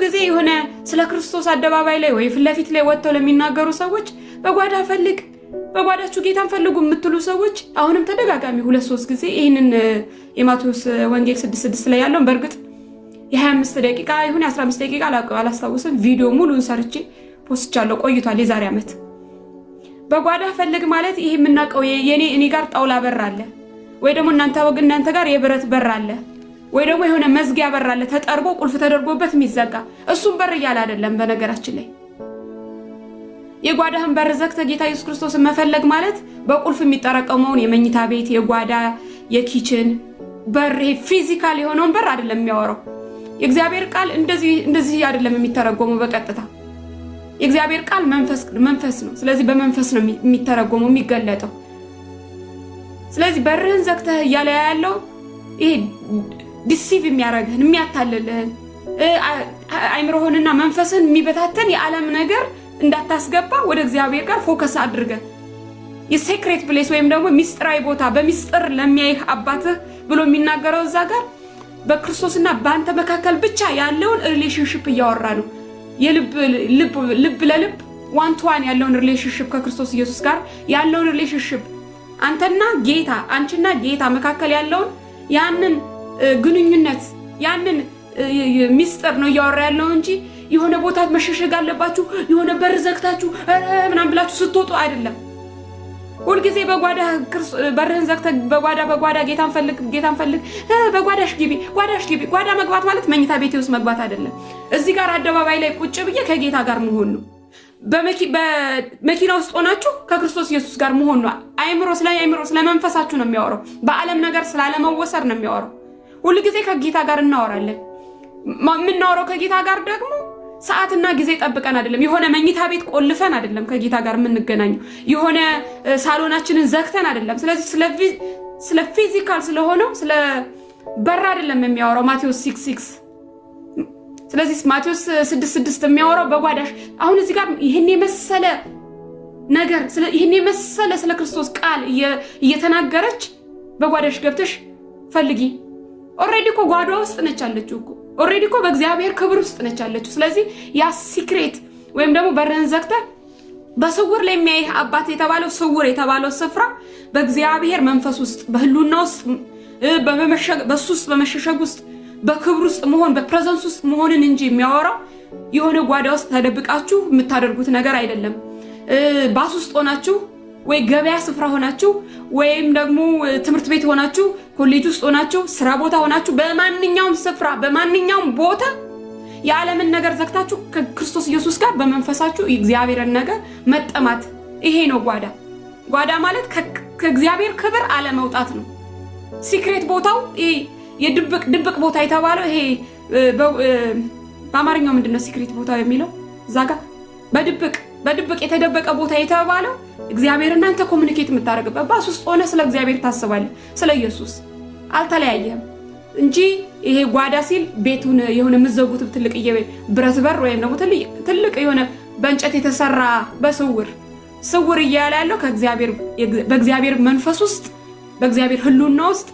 ጊዜ የሆነ ስለ ክርስቶስ አደባባይ ላይ ወይ ፊት ለፊት ላይ ወጥተው ለሚናገሩ ሰዎች በጓዳ ፈልግ በጓዳችሁ ጌታን ፈልጉ የምትሉ ሰዎች አሁንም ተደጋጋሚ 2-3 ጊዜ ይሄንን የማቴዎስ ወንጌል 6:6 ላይ ያለውን በእርግጥ የ25 ደቂቃ ይሁን 15 ደቂቃ አላስታውስም ቪዲዮ ሙሉን ሰርቼ ፖስቻለሁ ቆይቷል የዛሬ ዓመት። በጓዳ ፈልግ ማለት ይሄ የምናውቀው እኔ ጋር ጣውላ በር አለ ወይ ደግሞ እናንተ ጋር የብረት በር አለ ወይ ደግሞ የሆነ መዝጊያ በር አለ ተጠርቦ ቁልፍ ተደርጎበት የሚዘጋ እሱም በር እያለ አይደለም። በነገራችን ላይ የጓዳህን በር ዘግተህ ጌታ ኢየሱስ ክርስቶስን መፈለግ ማለት በቁልፍ የሚጠረቀመውን የመኝታ ቤት የጓዳ የኪችን በር ፊዚካል የሆነውን በር አይደለም የሚያወራው። የእግዚአብሔር ቃል እንደዚህ አይደለም የሚተረጎመው በቀጥታ። የእግዚአብሔር ቃል መንፈስ ነው። ስለዚህ በመንፈስ ነው የሚተረጎመው የሚገለጠው። ስለዚህ በርህን ዘግተህ እያለ ያለው ይሄ ዲሲቭ የሚያረግህን የሚያታልልህን አይምሮህንና መንፈስህን የሚበታተን የዓለም ነገር እንዳታስገባ ወደ እግዚአብሔር ጋር ፎከስ አድርገህ የሴክሬት ፕሌስ ወይም ደግሞ ሚስጥራዊ ቦታ በሚስጥር ለሚያይህ አባትህ ብሎ የሚናገረው እዛ ጋር በክርስቶስና በአንተ መካከል ብቻ ያለውን ሪሌሽንሺፕ እያወራ ነው። ልብ ለልብ ዋን ቱ ዋን ያለውን ሪሌሽንሺፕ ከክርስቶስ ኢየሱስ ጋር ያለውን ሪሌሽንሺፕ አንተና ጌታ አንቺና ጌታ መካከል ያለውን ያንን ግንኙነት ያንን ሚስጥር ነው እያወራ ያለው እንጂ የሆነ ቦታ መሸሸግ አለባችሁ የሆነ በር ዘግታችሁ ምናምን ብላችሁ ስትወጡ አይደለም። ሁልጊዜ በጓዳ በርህን ዘግተህ በጓዳ ጌታን ፈልግ በጓዳሽ ግቢ ጓዳ መግባት ማለት መኝታ ቤቴ ውስጥ መግባት አይደለም። እዚህ ጋር አደባባይ ላይ ቁጭ ብዬ ከጌታ ጋር መሆን ነው። በመኪና ውስጥ ሆናችሁ ከክርስቶስ ኢየሱስ ጋር መሆን ነው። አይምሮ ስለ መንፈሳችሁ ነው የሚያወራው። በዓለም ነገር ስላለመወሰድ ነው የሚያወራው። ሁልጊዜ ከጌታ ጋር እናወራለን። የምናወራው ከጌታ ጋር ደግሞ ሰዓትና ጊዜ ጠብቀን አይደለም። የሆነ መኝታ ቤት ቆልፈን አይደለም ከጌታ ጋር የምንገናኘው። የሆነ ሳሎናችንን ዘግተን አይደለም። ስለዚህ ስለ ፊዚካል ስለሆነው ስለ በር አይደለም የሚያወራው ማቴዎስ 6:6። ስለዚህ ማቴዎስ 6:6 የሚያወራው በጓዳሽ አሁን እዚህ ጋር ይሄን የመሰለ ነገር ይሄን የመሰለ ስለ ክርስቶስ ቃል እየተናገረች በጓዳሽ ገብተሽ ፈልጊ። ኦሬዲ እኮ ጓዳ ውስጥ ነች አለችው እኮ ኦሬዲ እኮ በእግዚአብሔር ክብር ውስጥ ነች አለችው። ስለዚህ ያ ሲክሬት ወይም ደግሞ በርህን ዘግተህ በስውር ላይ የሚያይህ አባት የተባለው ስውር የተባለው ስፍራ በእግዚአብሔር መንፈስ ውስጥ በህሉና ውስጥ በሱ ውስጥ በመሸሸግ ውስጥ በክብር ውስጥ መሆን በፕሬዘንስ ውስጥ መሆንን እንጂ የሚያወራው የሆነ ጓዳ ውስጥ ተደብቃችሁ የምታደርጉት ነገር አይደለም። ባስ ውስጥ ሆናችሁ ወይ ገበያ ስፍራ ሆናችሁ ወይም ደግሞ ትምህርት ቤት ሆናችሁ ኮሌጅ ውስጥ ሆናችሁ ስራ ቦታ ሆናችሁ በማንኛውም ስፍራ በማንኛውም ቦታ የዓለምን ነገር ዘግታችሁ ከክርስቶስ ኢየሱስ ጋር በመንፈሳችሁ የእግዚአብሔርን ነገር መጠማት ይሄ ነው ጓዳ ማለት ከእግዚአብሔር ክብር አለመውጣት ነው። ሲክሬት ቦታው የድብቅ ቦታ የተባለው ይሄ በአማርኛው ምንድነው ሲክሬት ቦታው የሚለው እዛ ጋር በድብቅ የተደበቀ ቦታ የተባለው እግዚአብሔር እናንተ ኮሙኒኬት የምታደርግበት ባስ ውስጥ ሆነ ስለ እግዚአብሔር ታስባለህ። ስለ ኢየሱስ አልተለያየም እንጂ ይሄ ጓዳ ሲል ቤቱን የሆነ ምዘጉት ትልቅ ብረት በር ወይም ደግሞ ትልቅ የሆነ በእንጨት የተሰራ ስውር እያለ ያለው በእግዚአብሔር መንፈስ ውስጥ በእግዚአብሔር ህልውና ውስጥ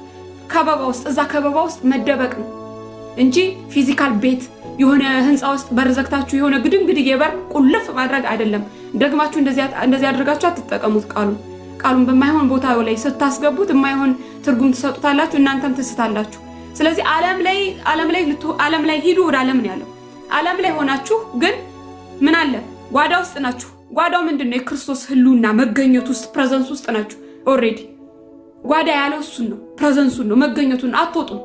እዛ ከበባ ውስጥ መደበቅ ነው እንጂ ፊዚካል ቤት የሆነ ህንጻ ውስጥ በር ዘግታችሁ የሆነ ግድንግድ የበር ቁልፍ ማድረግ አይደለም። ደግማችሁ እንደዚህ አድርጋችሁ አትጠቀሙት። ቃሉን በማይሆን ቦታ ላይ ስታስገቡት የማይሆን ትርጉም ትሰጡታላችሁ፣ እናንተም ትስታላችሁ። ስለዚህ ዓለም ላይ ሂዱ ወደ ዓለም ነው ያለው። ዓለም ላይ ሆናችሁ ግን ምን አለ ጓዳ ውስጥ ናችሁ። ጓዳው ምንድነው? የክርስቶስ ህልውና መገኘት ውስጥ ፕሬዘንስ ውስጥ ናችሁ። ኦሬዲ ጓዳ ያለው እሱን ነው፣ ፕሬዘንሱን ነው፣ መገኘቱን አትወጡም።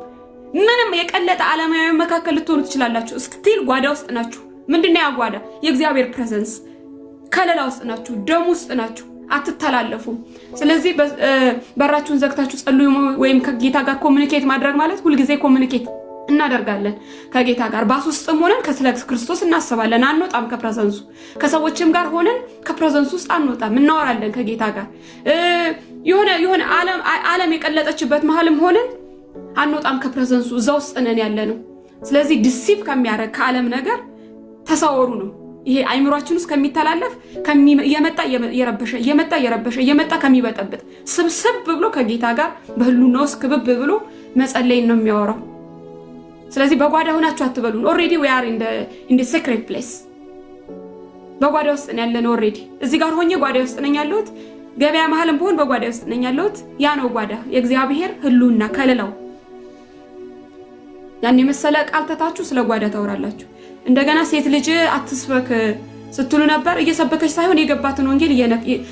ምንም የቀለጠ ዓለማዊ መካከል ልትሆኑ ትችላላችሁ። ስቲል ጓዳ ውስጥ ናችሁ። ምንድነው ያ ጓዳ? የእግዚአብሔር ፕሬዘንስ ከለላ ውስጥ ናችሁ፣ ደም ውስጥ ናችሁ፣ አትተላለፉም። ስለዚህ በራችሁን ዘግታችሁ ጸልዩ ወይም ከጌታ ጋር ኮሙኒኬት ማድረግ ማለት ሁልጊዜ ኮሙኒኬት እናደርጋለን ከጌታ ጋር። ባስ ውስጥም ሆነን ስለ ክርስቶስ እናስባለን፣ አንወጣም ከፕሬዘንሱ። ከሰዎችም ጋር ሆነን ከፕሬዘንሱ ውስጥ አንወጣም፣ እናወራለን ከጌታ ጋር። የሆነ ዓለም የቀለጠችበት መሀልም ሆነን አንወጣም ከፕሬዘንሱ፣ እዛ ውስጥ ነን ያለነው። ስለዚህ ዲሲቭ ከሚያደርግ ከዓለም ነገር ተሰወሩ ነው። ይሄ አይምሯችን ውስጥ ከሚተላለፍ እየመጣ ከሚበጠብጥ ስብስብ ብሎ ከጌታ ጋር በህልውና ውስጥ ክብብ ብሎ መጸለይን ነው የሚያወራው። ስለዚህ በጓዳ ሆናችሁ አትበሉን። ኦሬዲ we are in the secret place በጓዳ ውስጥ ነን ያለነው። ኦሬዲ እዚህ ጋር ሆኜ ጓዳ ውስጥ ነኝ ያለሁት። ገበያ መሀልም ብሆን በጓዳ ውስጥ ነኝ ያለሁት። ያ ነው ጓዳ፣ የእግዚአብሔር ህልውና ከለላው። ያን የመሰለ ቃል ተታችሁ ስለ ጓዳ ታወራላችሁ። እንደገና ሴት ልጅ አትስበክ ስትሉ ነበር። እየሰበከች ሳይሆን የገባትን ወንጌል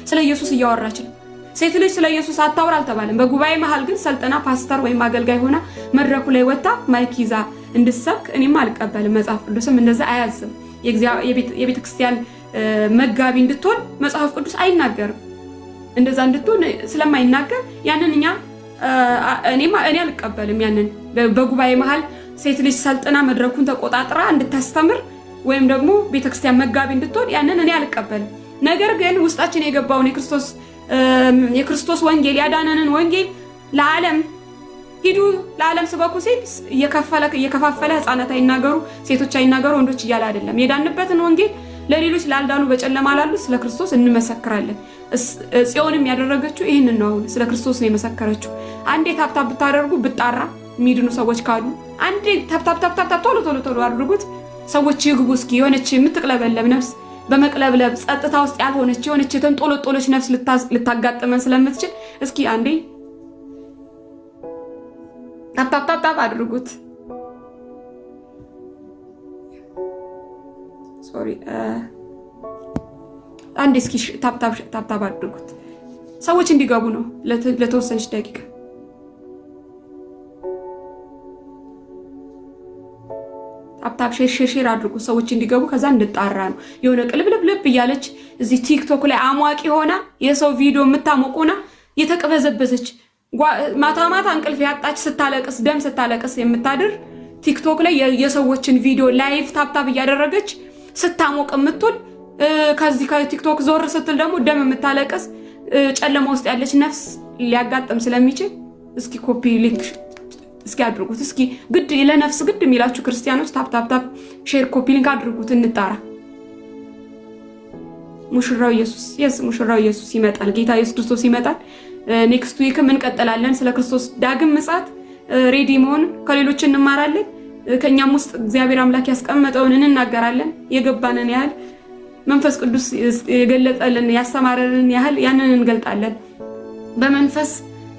ስለ ኢየሱስ እያወራች ነው። ሴት ልጅ ስለ ኢየሱስ አታውራ አልተባለም። በጉባኤ መሃል ግን ሰልጠና ፓስተር ወይም አገልጋይ ሆና መድረኩ ላይ ወጣ ማይክ ይዛ እንድትሰብክ እኔም አልቀበልም። መጽሐፍ ቅዱስም እንደዛ አያዝም። የቤተ ክርስቲያን መጋቢ እንድትሆን መጽሐፍ ቅዱስ አይናገርም። እንደዛ እንድትሆን ስለማይናገር ያንን እኔ አልቀበልም። ያንን በጉባኤ መሃል ሴት ልጅ ሰልጥና መድረኩን ተቆጣጥራ እንድታስተምር ወይም ደግሞ ቤተክርስቲያን መጋቢ እንድትሆን ያንን እኔ አልቀበልም። ነገር ግን ውስጣችን የገባውን የክርስቶስ ወንጌል ያዳነንን ወንጌል ለዓለም ሂዱ ለዓለም ስበኩ ሲል እየከፋፈለ ህፃናት አይናገሩ፣ ሴቶች አይናገሩ፣ ወንዶች እያለ አይደለም። የዳንበትን ወንጌል ለሌሎች ላልዳኑ በጨለማ ላሉ ስለ ክርስቶስ እንመሰክራለን። ጽዮንም ያደረገችው ይህንን ነው። ስለ ክርስቶስ ነው የመሰከረችው። አንዴ ታብታብ ብታደርጉ ብጣራ የሚድኑ ሰዎች ካሉ አንዴ ታብታብ ቶሎ አድርጉት። ሰዎች ይግቡ እስኪ። የሆነች የምትቅለበለብ ነፍስ በመቅለብለብ ጸጥታ ውስጥ ያልሆነች የሆነች የተንጦለጦለች ነፍስ ልታጋጥመን ስለምትችል እስኪ አንዴ ታብታብ አድርጉት። ሶሪ አንዴ እስኪ ታብታብ አድርጉት። ሰዎች እንዲገቡ ነው ለተወሰነች ደቂቃ። ታብታብ ሼር አድርጉ ሰዎች እንዲገቡ። ከዛ እንድጣራ ነው። የሆነ ቅልብልብ እያለች እዚህ ቲክቶክ ላይ አሟቂ ሆና የሰው ቪዲዮ የምታሞቁና የተቀበዘበዘች ማታ እንቅልፍ ያጣች ስታለቅስ ደም ስታለቅስ የምታድር ቲክቶክ ላይ የሰዎችን ቪዲዮ ላይቭ ታብታብ እያደረገች ስታሞቅ የምትውል ከዚህ ከቲክቶክ ዞር ስትል ደግሞ ደም የምታለቅስ ጨለማ ውስጥ ያለች ነፍስ ሊያጋጥም ስለሚችል እስኪ ኮፒ ሊንክ እስኪ አድርጉት። እስኪ ግድ ለነፍስ ግድ የሚላችሁ ክርስቲያኖች ታብታብ ሼር ኮፒ ሊንክ አድርጉት። እንጣራ። ሙሽራው ኢየሱስ ይመጣል። ጌታ ኢየሱስ ክርስቶስ ይመጣል። ኔክስት ዊክም እንቀጥላለን። ስለ ክርስቶስ ዳግም ምጽአት ሬዲ መሆን ከሌሎች እንማራለን። ከኛም ውስጥ እግዚአብሔር አምላክ ያስቀመጠውን እንናገራለን። የገባንን ያህል መንፈስ ቅዱስ የገለጠልን ያስተማረንን ያህል ያንን እንገልጣለን። በመንፈስ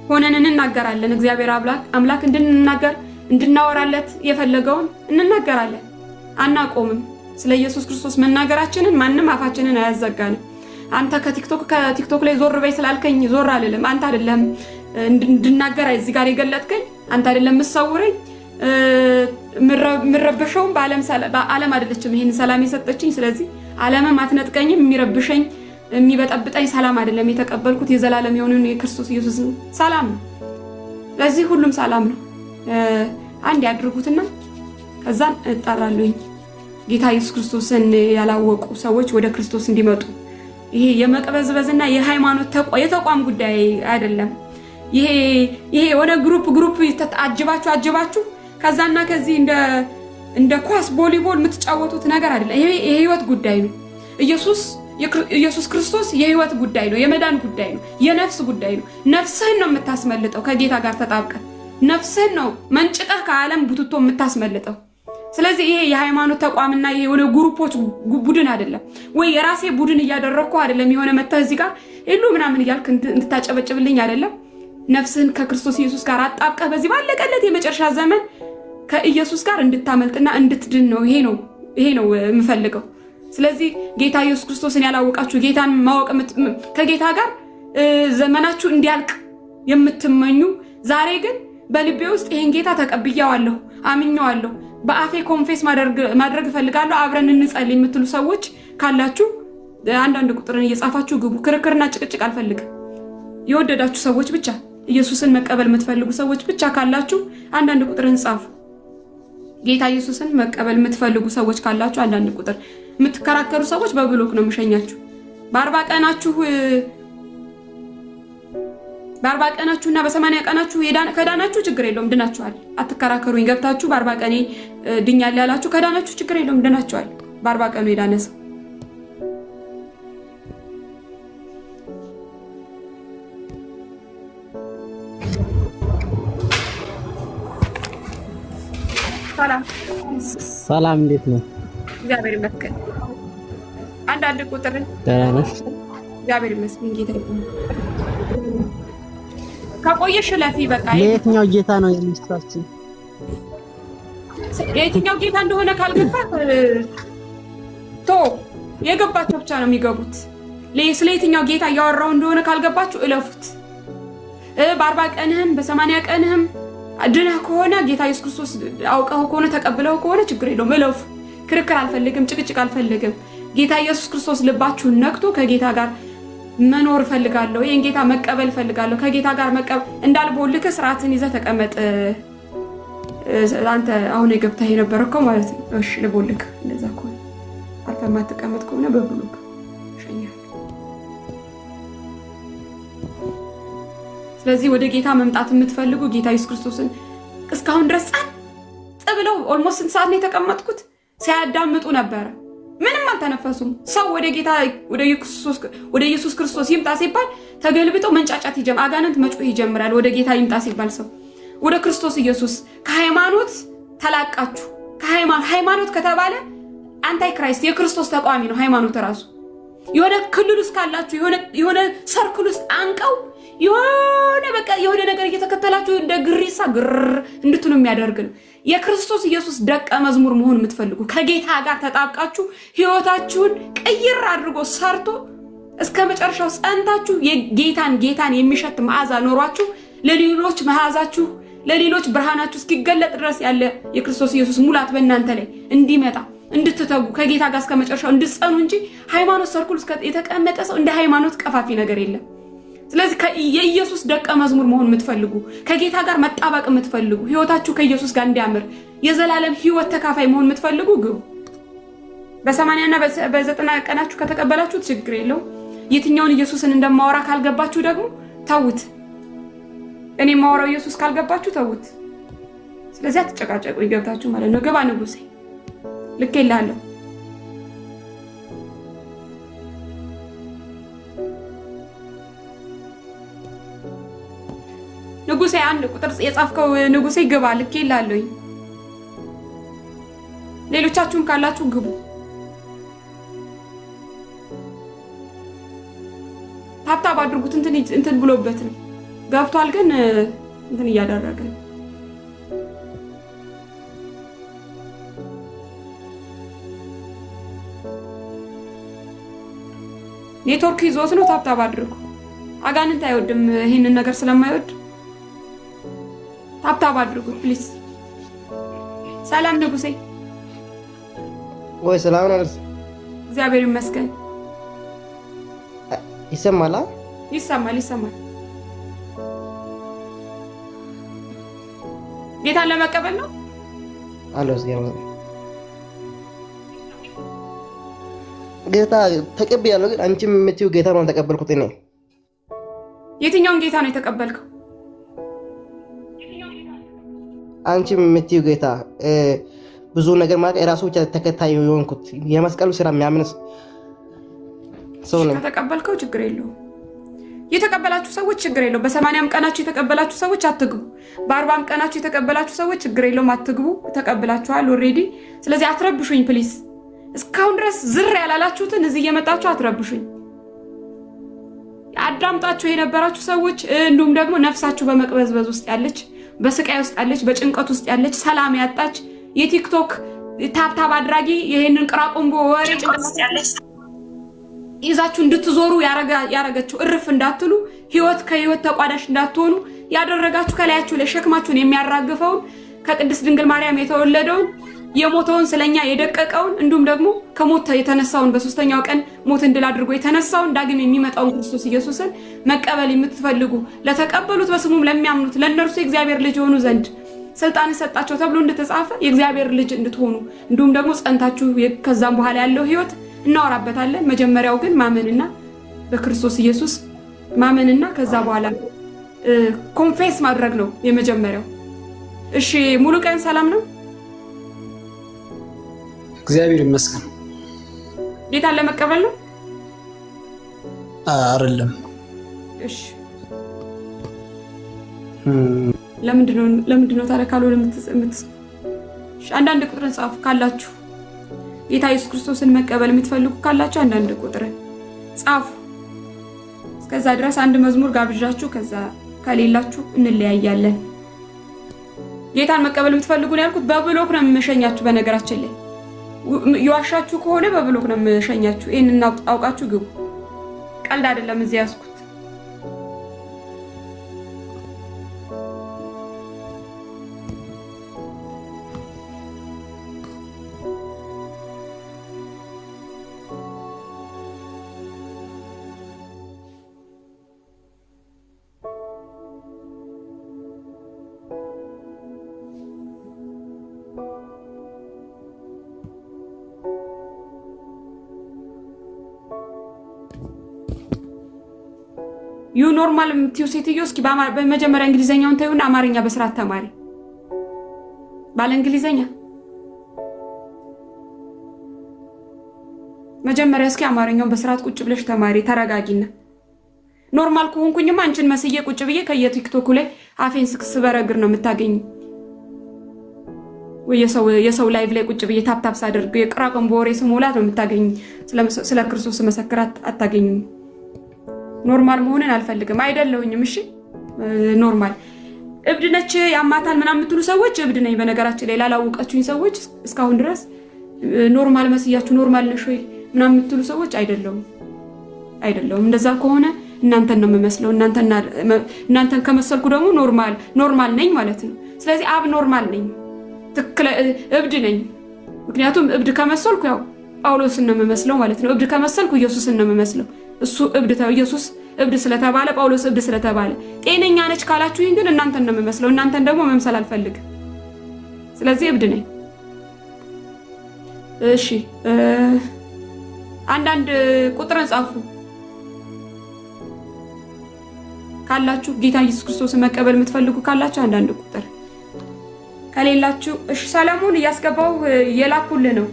ሆነን እንናገራለን። እግዚአብሔር አምላክ እንድንናገር እንድናወራለት የፈለገውን እንናገራለን። አናቆምም። ስለ ኢየሱስ ክርስቶስ መናገራችንን ማንም አፋችንን አያዘጋንም። አንተ ከቲክቶክ ላይ ዞር በይ ስላልከኝ ዞር አልልም። አንተ አይደለም እንድናገር እዚህ ጋር የገለጥከኝ፣ አንተ አይደለም የምትሰውረኝ። ምረበሸው በዓለም አይደለችም ይሄን ሰላም የሰጠችኝ። ስለዚህ ዓለምም አትነጥቀኝም። የሚረብሸኝ የሚበጠብጠኝ ሰላም አይደለም የተቀበልኩት የዘላለም የሆነውን የክርስቶስ ኢየሱስን ሰላም ነው። ስለዚህ ሁሉም ሰላም ነው። አንድ ያድርጉትና ከዛ እጣራለሁኝ። ጌታ ኢየሱስ ክርስቶስን ያላወቁ ሰዎች ወደ ክርስቶስ እንዲመጡ። ይሄ የመቅበዝበዝና የሃይማኖት የተቋም ጉዳይ አይደለም። ይሄ የሆነ ግሩፕ አጅባችሁ ከዛና ከዚህ እንደ ኳስ ቮሊቦል የምትጫወቱት ነገር አይደለም። ይሄ የህይወት ጉዳይ ነው። ኢየሱስ ክርስቶስ የህይወት ጉዳይ ነው። የመዳን ጉዳይ ነው። የነፍስ ጉዳይ ነው። ነፍስህን ነው የምታስመልጠው። ከጌታ ጋር ተጣብቀህ ነፍስህን ነው መንጭቀህ ከዓለም ቡትቶ የምታስመልጠው። ስለዚህ ይሄ የሃይማኖት ተቋምና የሆነ ግሩፖች ቡድን አይደለም። ወይ የራሴ ቡድን እያደረኩ አይደለም። የሆነ መተህ እዚህ ጋር ሁሉ ምናምን እያልክ እንድታጨበጭብልኝ አይደለም። ነፍስህን ከክርስቶስ ኢየሱስ ጋር አጣብቀህ በዚህ ባለቀለት የመጨረሻ ዘመን ከኢየሱስ ጋር እንድታመልጥና እንድትድን ነው። ይሄ ነው የምፈልገው። ስለዚህ ጌታ ኢየሱስ ክርስቶስን ያላወቃችሁ ጌታን ማወቅ ከጌታ ጋር ዘመናችሁ እንዲያልቅ የምትመኙ ዛሬ ግን በልቤ ውስጥ ይሄን ጌታ ተቀብያዋለሁ፣ አምኜዋለሁ፣ በአፌ ኮንፌስ ማድረግ እፈልጋለሁ፣ አብረን እንጸልይ የምትሉ ሰዎች ካላችሁ አንዳንድ ቁጥርን እየጻፋችሁ ግቡ። ክርክርና ጭቅጭቅ አልፈልግም። የወደዳችሁ ሰዎች ብቻ ኢየሱስን መቀበል የምትፈልጉ ሰዎች ብቻ ካላችሁ አንዳንድ ቁጥርን ጻፉ። ጌታ ኢየሱስን መቀበል የምትፈልጉ ሰዎች ካላችሁ አንዳንድ ቁጥር፣ የምትከራከሩ ሰዎች በብሎክ ነው የምሸኛችሁ። በ40 ቀናችሁና በ80 ቀናችሁ ከዳናችሁ ችግር የለውም፣ ድናችኋል። አትከራከሩኝ። ገብታችሁ በ40 ቀኔ ድኛል ያላችሁ ከዳናችሁ ችግር የለውም፣ ድናችኋል። በ40 ቀኑ የዳነ ሰው ሰላም ሰላም እንዴት ነው? እግዚአብሔር ይመስገን። አንድ ቁጥር ደህና ነሽ? እግዚአብሔር ይመስገን። ጌታ ይመስገን። ከቆየሽ ለፊ በቃ የትኛው ጌታ ነው የሚስታችን? የትኛው ጌታ እንደሆነ ካልገባት ቶ የገባቸው ብቻ ነው የሚገቡት። ስለ የትኛው ጌታ እያወራው እንደሆነ ካልገባችሁ እለፉት። በ40 ቀንህም በ80 ቀንህም ድነህ ከሆነ ጌታ ኢየሱስ ክርስቶስ አውቀው ከሆነ ተቀብለው ከሆነ ችግር የለውም። እለፉ። ክርክር አልፈልግም፣ ጭቅጭቅ አልፈልግም። ጌታ ኢየሱስ ክርስቶስ ልባችሁን ነክቶ ከጌታ ጋር መኖር እፈልጋለሁ፣ ይሄን ጌታ መቀበል እፈልጋለሁ፣ ከጌታ ጋር መቀበል እንዳልቦልክ ስርዓትን ይዘህ ተቀመጥ። አንተ አሁን የገብተህ የነበረው ማለት ነው። እሺ ልቦልክ። እንደዛ ከሆነ አልፈህ ማትቀመጥ ከሆነ በብሉክ ሸኛል። ስለዚህ ወደ ጌታ መምጣት የምትፈልጉ ጌታ ኢየሱስ ክርስቶስን እስካሁን ድረስ ጸጥ ብለው ኦልሞስት ስንት ሰዓት ነው የተቀመጥኩት? ሲያዳምጡ ነበረ። ምንም አልተነፈሱም። ሰው ወደ ጌታ ወደ ኢየሱስ ክርስቶስ ይምጣ ሲባል ተገልብጠው መንጫጫት ይጀምራል። አጋንንት መጮህ ይጀምራል። ወደ ጌታ ይምጣ ሲባል ሰው ወደ ክርስቶስ ኢየሱስ ከሃይማኖት ተላቃችሁ ሃይማኖት ከተባለ አንታይ ክራይስት የክርስቶስ ተቃዋሚ ነው። ሃይማኖት ራሱ የሆነ ክልል ውስጥ ካላችሁ የሆነ ሰርክል ውስጥ አንቀው የሆነ ነገር እየተከተላችሁ እንደ ግሪሳ ግር እንድትሉ የሚያደርግ ነው። የክርስቶስ ኢየሱስ ደቀ መዝሙር መሆን የምትፈልጉ ከጌታ ጋር ተጣብቃችሁ ህይወታችሁን ቀይር አድርጎ ሰርቶ እስከ መጨረሻው ጸንታችሁ ጌታን የሚሸት መዓዛ ኖሯችሁ ለሌሎች መዓዛችሁ ለሌሎች ብርሃናችሁ እስኪገለጥ ድረስ ያለ የክርስቶስ ኢየሱስ ሙላት በእናንተ ላይ እንዲመጣ እንድትተጉ ከጌታ ጋር እስከ መጨረሻው እንድትጸኑ እንጂ ሃይማኖት ሰርኩል የተቀመጠ ሰው እንደ ሃይማኖት ቀፋፊ ነገር የለም። ስለዚህ የኢየሱስ ደቀ መዝሙር መሆን የምትፈልጉ ከጌታ ጋር መጣበቅ የምትፈልጉ ህይወታችሁ ከኢየሱስ ጋር እንዲያምር የዘላለም ህይወት ተካፋይ መሆን የምትፈልጉ ግቡ። በ80 እና በ90 ቀናችሁ ከተቀበላችሁ ችግር የለው። የትኛውን ኢየሱስን እንደማወራ ካልገባችሁ ደግሞ ተውት። እኔ ማወራው ኢየሱስ ካልገባችሁ ተውት። ስለዚህ አትጨቃጨቁ። ይገብታችሁ ማለት ነው። ገባ ንጉሴ ልክ ይላለሁ። ንጉሴ አንድ ቁጥር የጻፍከው ንጉሴ ግባ ልክ ይላለሁ። ሌሎቻችሁም ካላችሁ ግቡ። ታብታብ አድርጉት። እንትን ብሎበት ነው ገብቷል፣ ግን እንትን እያደረገ ነው። ኔትወርክ ይዞት ነው። ታብታብ አድርጉ። አጋንንት አይወድም ይሄንን ነገር ስለማይወድ ታብታብ አድርጉት ፕሊዝ። ሰላም ንጉሴ። ወይ ሰላም ነው። እግዚአብሔር ይመስገን። ይሰማል? ይሰማል። ጌታን ለመቀበል ነው አለስ ጌታ ተቀበያለሁ። ግን አንቺ የምትይው ጌታ ነው ተቀበልኩት እኔ። የትኛውን ጌታ ነው የተቀበልከው? አንቺ የምትይው ጌታ ብዙ ነገር ማለት የራሱ ብቻ ተከታይ የሆንኩት የመስቀሉ ስራ የሚያምን ሰው ነው። ከተቀበልከው ችግር የለውም። የተቀበላችሁ ሰዎች ችግር የለውም። በ80 ቀናችሁ የተቀበላችሁ ሰዎች አትግቡ። በ40 ቀናችሁ የተቀበላችሁ ሰዎች ችግር የለውም፣ አትግቡ። ተቀበላችኋል ኦልሬዲ። ስለዚህ አትረብሹኝ ፕሊዝ። እስካሁን ድረስ ዝር ያላላችሁትን እዚህ እየመጣችሁ አትረብሹኝ። አዳምጣችሁ የነበራችሁ ሰዎች እንዲሁም ደግሞ ነፍሳችሁ በመቅበዝበዝ ውስጥ ያለች፣ በስቃይ ውስጥ ያለች፣ በጭንቀት ውስጥ ያለች፣ ሰላም ያጣች የቲክቶክ ታብታብ አድራጊ ይሄንን ቅራቆምቦ ወሬ ጭንቀት ያለች ይዛችሁ እንድትዞሩ ያረጋችሁ እርፍ እንዳትሉ ህይወት ከህይወት ተቋዳሽ እንዳትሆኑ ያደረጋችሁ ከላያችሁ ላይ ሸክማችሁን የሚያራግፈውን ከቅድስት ድንግል ማርያም የተወለደውን የሞተውን ስለኛ የደቀቀውን እንዲሁም ደግሞ ከሞት የተነሳውን በሶስተኛው ቀን ሞትን ድል አድርጎ የተነሳውን ዳግም የሚመጣውን ክርስቶስ ኢየሱስን መቀበል የምትፈልጉ ለተቀበሉት በስሙም ለሚያምኑት ለእነርሱ የእግዚአብሔር ልጅ የሆኑ ዘንድ ስልጣን ሰጣቸው ተብሎ እንደተጻፈ የእግዚአብሔር ልጅ እንድትሆኑ እንዲሁም ደግሞ ጸንታችሁ ከዛም በኋላ ያለው ህይወት እናወራበታለን። መጀመሪያው ግን ማመንና በክርስቶስ ኢየሱስ ማመንና ከዛ በኋላ ኮንፌስ ማድረግ ነው የመጀመሪያው። እሺ ሙሉ ቀን ሰላም ነው? እግዚአብሔር ይመስገን። ጌታን ለመቀበል ነው አይደለም? እሺ ለምንድነው ታዲያ ካልሆነ አንዳንድ ቁጥርን ጻፉ ካላችሁ ጌታ ኢየሱስ ክርስቶስን መቀበል የምትፈልጉ ካላችሁ አንዳንድ ቁጥርን ጻፉ። እስከዛ ድረስ አንድ መዝሙር ጋብዣችሁ ከዛ ከሌላችሁ እንለያያለን። ጌታን መቀበል የምትፈልጉ ነው ያልኩት። በብሎክ ነው የምሸኛችሁ። በነገራችን ላይ ይዋሻችሁ ከሆነ በብሎክ ነው የምሸኛችሁ። ይሄንን አውቃችሁ ግቡ። ቀልድ አይደለም እዚህ ያስኩት። ዩ ኖርማል የምትይው ሴትዮ እስኪ በመጀመሪያ እንግሊዘኛውን ተይውና አማርኛ በስርዓት ተማሪ። ባለ እንግሊዘኛ መጀመሪያ እስኪ አማርኛውን በስርዓት ቁጭ ብለሽ ተማሪ። ተረጋጊና ኖርማል ከሆንኩኝማ አንቺን መስዬ ቁጭ ብዬ ከየቲክቶኩ ላይ አፌን ስበረግር ነው የምታገኝ። ወይ የሰው ላይቭ ላይ ቁጭ ብዬ ታፕታፕ ሳደርግ የቅራቅም በወሬ ስሞላት ነው የምታገኝ። ስለ ክርስቶስ መሰከራት አታገኝም። ኖርማል መሆንን አልፈልግም። አይደለሁኝም። እሺ ኖርማል እብድ ነች ያማታል ምናምን የምትሉ ሰዎች እብድ ነኝ። በነገራችን ላይ ላላወቃችሁኝ ሰዎች እስካሁን ድረስ ኖርማል መስያችሁ ኖርማል ነሽ ወይ ምናምን የምትሉ ሰዎች አይደለሁም። እንደዛ ከሆነ እናንተን ነው የምመስለው። እናንተን ከመሰልኩ ደግሞ ኖርማል ነኝ ማለት ነው። ስለዚህ አብ ኖርማል ነኝ፣ ትክክለ እብድ ነኝ። ምክንያቱም እብድ ከመሰልኩ ያው ጳውሎስን ነው የምመስለው ማለት ነው። እብድ ከመሰልኩ ኢየሱስን ነው የምመስለው። እሱ ኢየሱስ እብድ ስለተባለ ጳውሎስ እብድ ስለተባለ። ጤነኛ ነች ካላችሁኝ ግን እናንተን ነው የምመስለው። እናንተን ደግሞ መምሰል አልፈልግም። ስለዚህ እብድ ነኝ። እሺ አንዳንድ ቁጥርን ጻፉ ካላችሁ ጌታ ኢየሱስ ክርስቶስን መቀበል የምትፈልጉ ካላችሁ አንዳንድ ቁጥር፣ ከሌላችሁ እሺ ሰለሞን እያስገባው የላኩልህ ነው።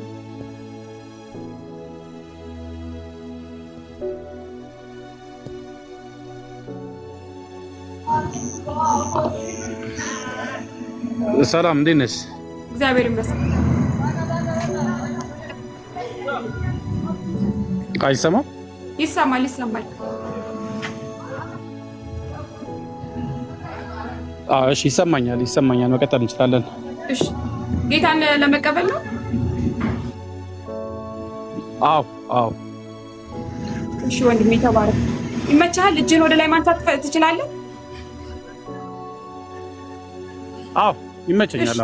ሰላም እንዴት ነሽ? እግዚአብሔር ይመስገን። አይሰማም? ይሰማል። እሺ ይሰማኛል። መቀጠል እንችላለን። እሺ ጌታን ለመቀበል ነው? አዎ። እሺ ወንድሜ ተባረክ። ይመችሃል? እጅን ወደ ላይ ማንሳት ትችላለህ? አዎ ይመቸኛል።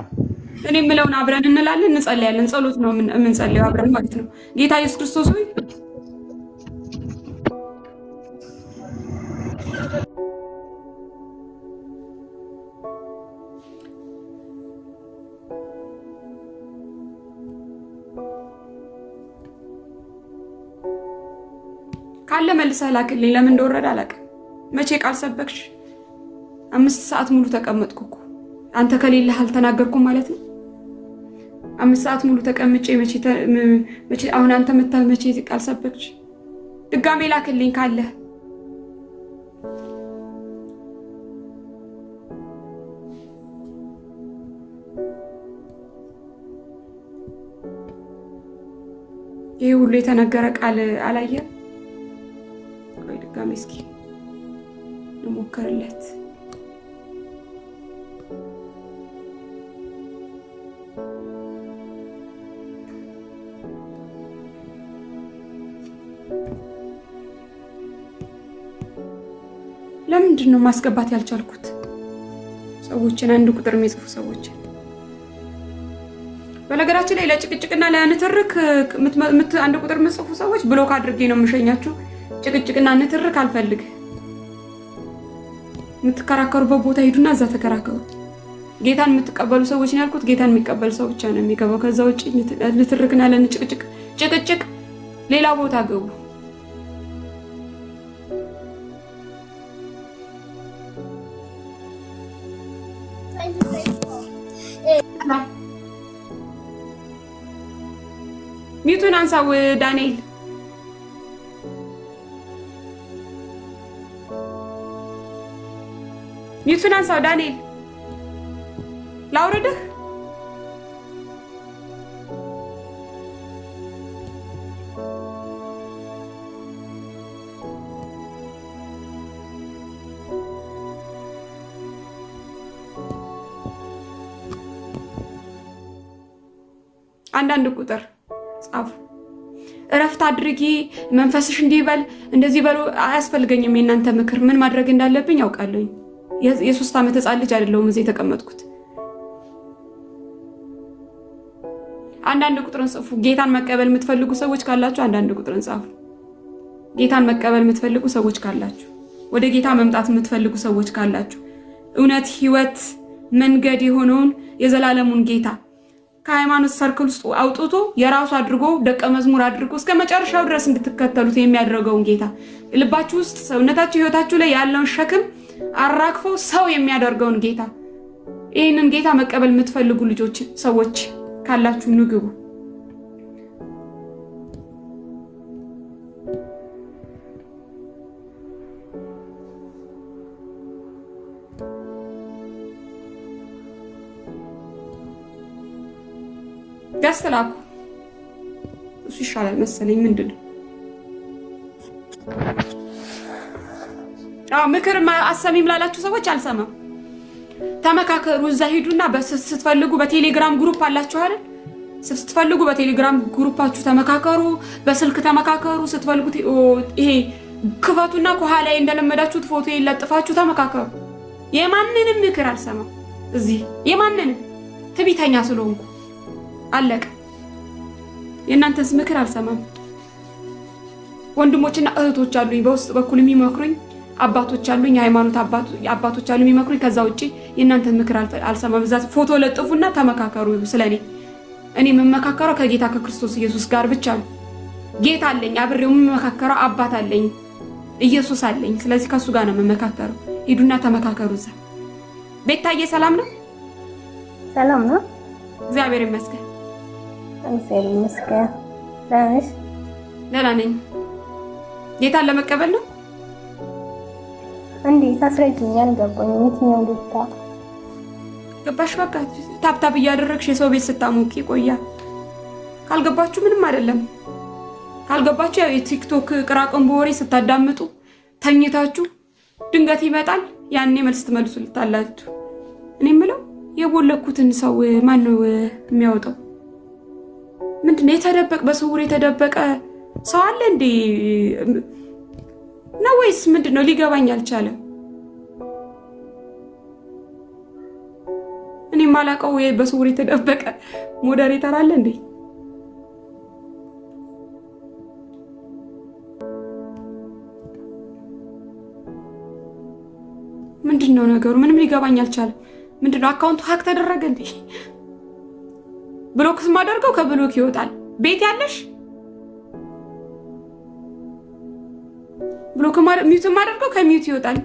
እኔ የምለውን አብረን እንላለን፣ እንጸልያለን። ጸሎት ነው የምንጸልየው አብረን ማለት ነው። ጌታ ኢየሱስ ክርስቶስ ሆይ ካለ መልሰህ ላክልኝ። ለምን እንደወረደ አላውቅም። መቼ ቃል ሰበክሽ? 5 ሰዓት ሙሉ ተቀመጥኩ እኮ አንተ ከሌለህ አልተናገርኩም ማለት ነው። 5 ሰዓት ሙሉ ተቀምጬ መቼ አሁን አንተ መቼ ቃል ሰበክሽ? ድጋሜ ላክልኝ ካለ። ይሄ ሁሉ የተነገረ ቃል አላየም። ቆይ ድጋሜ እስኪ እንሞክርለት። ለምንድን ነው ማስገባት ያልቻልኩት? ሰዎችን አንድ ቁጥር የሚጽፉ ሰዎችን በነገራችን ላይ ለጭቅጭቅና ለንትርክ አንድ ቁጥር የምትጽፉ ሰዎች ብሎክ አድርጌ ነው የምሸኛችሁ። ጭቅጭቅና ንትርክ አልፈልግ። የምትከራከሩበት ቦታ ሂዱና እዛ ተከራከሩ። ጌታን የምትቀበሉ ሰዎች ነው ያልኩት። ጌታን የሚቀበል ሰው ብቻ ነው የሚገባው። ከዛ ውጭ ንትርክና ጭቅጭቅ ሌላ ቦታ ገቡ። ሚቱን አንሳው ዳንኤል። ሚቱን አንሳው ዳንኤል። ላውርድህ አንዳንድ ቁጥር ጻፉ። እረፍት አድርጊ፣ መንፈስሽ እንዲበል እንደዚህ በሉ። አያስፈልገኝም የእናንተ ምክር። ምን ማድረግ እንዳለብኝ ያውቃለሁኝ። የ3 ዓመት ህፃን ልጅ አይደለሁም እዚህ የተቀመጥኩት። አንዳንድ ቁጥርን ጽፉ። ጌታን መቀበል የምትፈልጉ ሰዎች ካላችሁ አንዳንድ ቁጥርን ጻፉ። ጌታን መቀበል የምትፈልጉ ሰዎች ካላችሁ፣ ወደ ጌታ መምጣት የምትፈልጉ ሰዎች ካላችሁ፣ እውነት ህይወት መንገድ የሆነውን የዘላለሙን ጌታ ከሃይማኖት ሰርክል ውስጥ አውጥቶ የራሱ አድርጎ ደቀ መዝሙር አድርጎ እስከ መጨረሻው ድረስ እንድትከተሉት የሚያደርገውን ጌታ ልባችሁ ውስጥ ሰውነታችሁ ህይወታችሁ ላይ ያለውን ሸክም አራግፎ ሰው የሚያደርገውን ጌታ ይህንን ጌታ መቀበል የምትፈልጉ ልጆች ሰዎች ካላችሁ ንግቡ። ገስተላኩ እሱ ይሻላል መሰለኝ። ምንድነው ምክር አሰሚም ላላችሁ ሰዎች አልሰማም። ተመካከሩ። እዛ ሂዱና ስትፈልጉ በቴሌግራም ግሩፕ አላችሁ አይደል? ስትፈልጉ በቴሌግራም ግሩፓችሁ ተመካከሩ፣ በስልክ ተመካከሩ። ስትፈልጉ ይሄ ክፈቱና ከኋላ እንደለመዳችሁት ፎቶ ይለጥፋችሁ ተመካከሩ። የማንንም ምክር አልሰማም። እዚህ የማንንም ትቢተኛ ስለሆንኩ አለቀ። የእናንተስ ምክር አልሰማም። ወንድሞችና እህቶች አሉኝ በውስጥ በኩል የሚመክሩኝ፣ አባቶች አሉኝ፣ የሃይማኖት አባቶች አሉኝ የሚመክሩኝ። ከዛ ውጪ የእናንተን ምክር አልሰማም። በዛ ፎቶ ለጥፉና ተመካከሩ። ስለኔ እኔ የምመካከረው ከጌታ ከክርስቶስ ኢየሱስ ጋር ብቻ ነው። ጌታ አለኝ፣ አብሬው የምመካከረው አባት አለኝ፣ ኢየሱስ አለኝ። ስለዚህ ከሱ ጋር ነው የምመካከረው። ሂዱና ተመካከሩ። እዛ ቤታዬ ሰላም ነው? ሰላም ነው፣ እግዚአብሔር ይመስገን። እግዚአብሔር ይመስገን። ለምሽ ደህና ነኝ። ጌታን ለመቀበል ነው እንዴ? ታስረጅኛል። ገባኝ። የትኛው ጌታ ገባሽ? በቃ ታብታብ እያደረግሽ የሰው ቤት ስታሞቂ ቆያ። ካልገባችሁ ምንም አይደለም። ካልገባችሁ ያው የቲክቶክ ቅራቅንቦ ወሬ ስታዳምጡ ተኝታችሁ ድንገት ይመጣል። ያኔ መልስ ትመልሱልታላችሁ። እኔ የምለው የቦለኩትን ሰው ማን ነው የሚያወጣው? ምንድነው የተደበቀ በስውር የተደበቀ ሰው አለ እንዴ ነው ወይስ ምንድነው? ሊገባኝ አልቻለም። እኔ ማላቀው በስውር የተደበቀ ሞዴሬተር አለ እንዴ? ምንድነው ነገሩ? ምንም ሊገባኝ አልቻለም። ምንድነው? አካውንቱ ሀክ ተደረገ እንዴ? ብሎክስ ማደርገው ከብሎክ ይወጣል። ቤት ያለሽ ብሎክ ሚውት ማደርገው ከሚውት ይወጣል።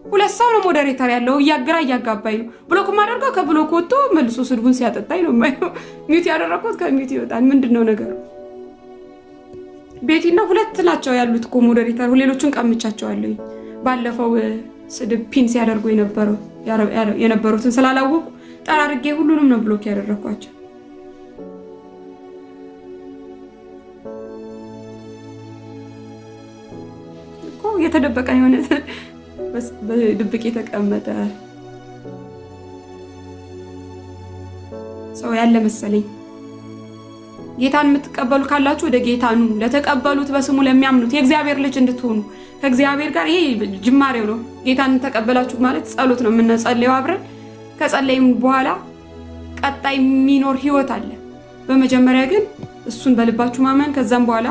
ሁለት ሰው ነው ሞዴሬተር ያለው፣ እያጋባኝ ነው። ብሎክ ማደርገው ከብሎክ ወጥቶ መልሶ ስድቡን ሲያጠጣኝ ነው የማየው። ሚውት ያደረኩት ከሚውት ይወጣል። ምንድነው ነገሩ? ቤቲና ሁለት ናቸው ያሉት እኮ ሞዴሬተር፣ ሌሎቹን ቀምቻቸዋለሁ። ባለፈው ስድብ ፒን ሲያደርጉ የነበሩትን ስላላወቁ ጠራርጌ ሁሉንም ነው ብሎክ ያደረኳቸው። የተደበቀ የሆነ በድብቅ የተቀመጠ ሰው ያለ መሰለኝ። ጌታን የምትቀበሉ ካላችሁ ወደ ጌታ ኑ። ለተቀበሉት በስሙ ለሚያምኑት የእግዚአብሔር ልጅ እንድትሆኑ ከእግዚአብሔር ጋር ይሄ ጅማሬው ነው። ጌታን ተቀበላችሁ ማለት ጸሎት ነው የምንጸልየው አብረን። ከጸለይም በኋላ ቀጣይ የሚኖር ህይወት አለ። በመጀመሪያ ግን እሱን በልባችሁ ማመን፣ ከዛም በኋላ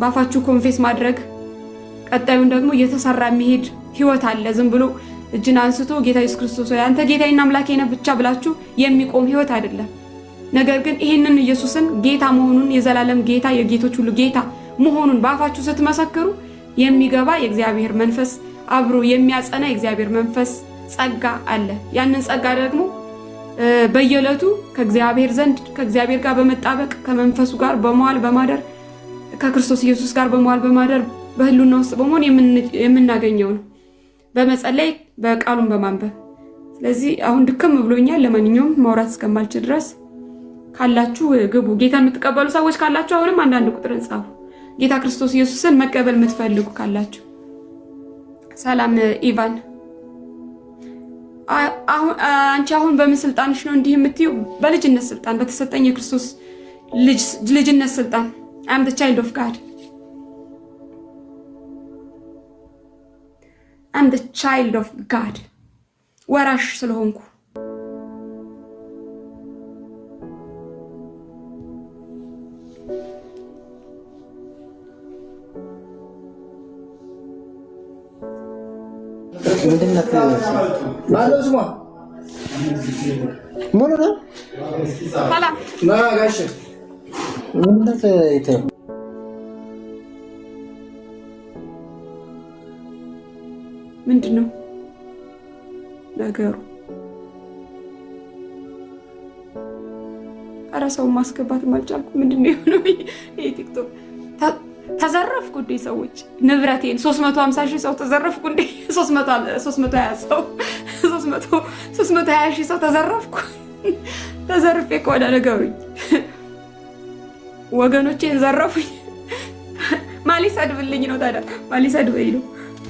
ባፋችሁ ኮንፌስ ማድረግ፣ ቀጣዩን ደግሞ እየተሰራ የሚሄድ ህይወት አለ። ዝም ብሎ እጅን አንስቶ ጌታ ኢየሱስ ክርስቶስ ሆይ አንተ ጌታዬና አምላኬ ነህ ብቻ ብላችሁ የሚቆም ህይወት አይደለም። ነገር ግን ይሄንን ኢየሱስን ጌታ መሆኑን፣ የዘላለም ጌታ፣ የጌቶች ሁሉ ጌታ መሆኑን ባፋችሁ ስትመሰክሩ የሚገባ የእግዚአብሔር መንፈስ አብሮ የሚያጸና የእግዚአብሔር መንፈስ ጸጋ አለ። ያንን ጸጋ ደግሞ በየዕለቱ ከእግዚአብሔር ዘንድ ከእግዚአብሔር ጋር በመጣበቅ ከመንፈሱ ጋር በመዋል በማደር ከክርስቶስ ኢየሱስ ጋር በመዋል በማደር በህሉና ውስጥ በመሆን የምናገኘው ነው፣ በመጸለይ በቃሉን በማንበብ። ስለዚህ አሁን ድክም ብሎኛል። ለማንኛውም ማውራት እስከማልችል ድረስ ካላችሁ ግቡ። ጌታ የምትቀበሉ ሰዎች ካላችሁ አሁንም አንዳንድ ቁጥርን ጻፉ። ጌታ ክርስቶስ ኢየሱስን መቀበል የምትፈልጉ ካላችሁ። ሰላም ኢቫን፣ አንቺ አሁን በምን ስልጣንሽ ነው እንዲህ የምትይው? በልጅነት ስልጣን በተሰጠኝ የክርስቶስ ልጅነት ስልጣን I'm the child of God. I'm the child of God. ወራሽ ስለሆንኩ ምንድነው ማለት ነው? ምን ነው? ሰላም ናጋሽ ምንድነው? ምንድነው ነገሩ? ኧረ ሰው ማስገባት አልቻልኩም። ምንድነው የሆነው? ይሄ ቲክቶክ ተዘረፍኩ እንዴ? ሰዎች ንብረቴን 350 ሺህ ሰው ተዘረፍኩ እንዴ? 320 ሰው 320 ሺህ ሰው ተዘረፍኩ። ተዘርፌ ከሆነ ነገሩኝ። ወገኖቼን ዘረፉኝ። ማሊ ሰድብልኝ ነው ታዲያ? ማሊ ሰድብልኝ ነው?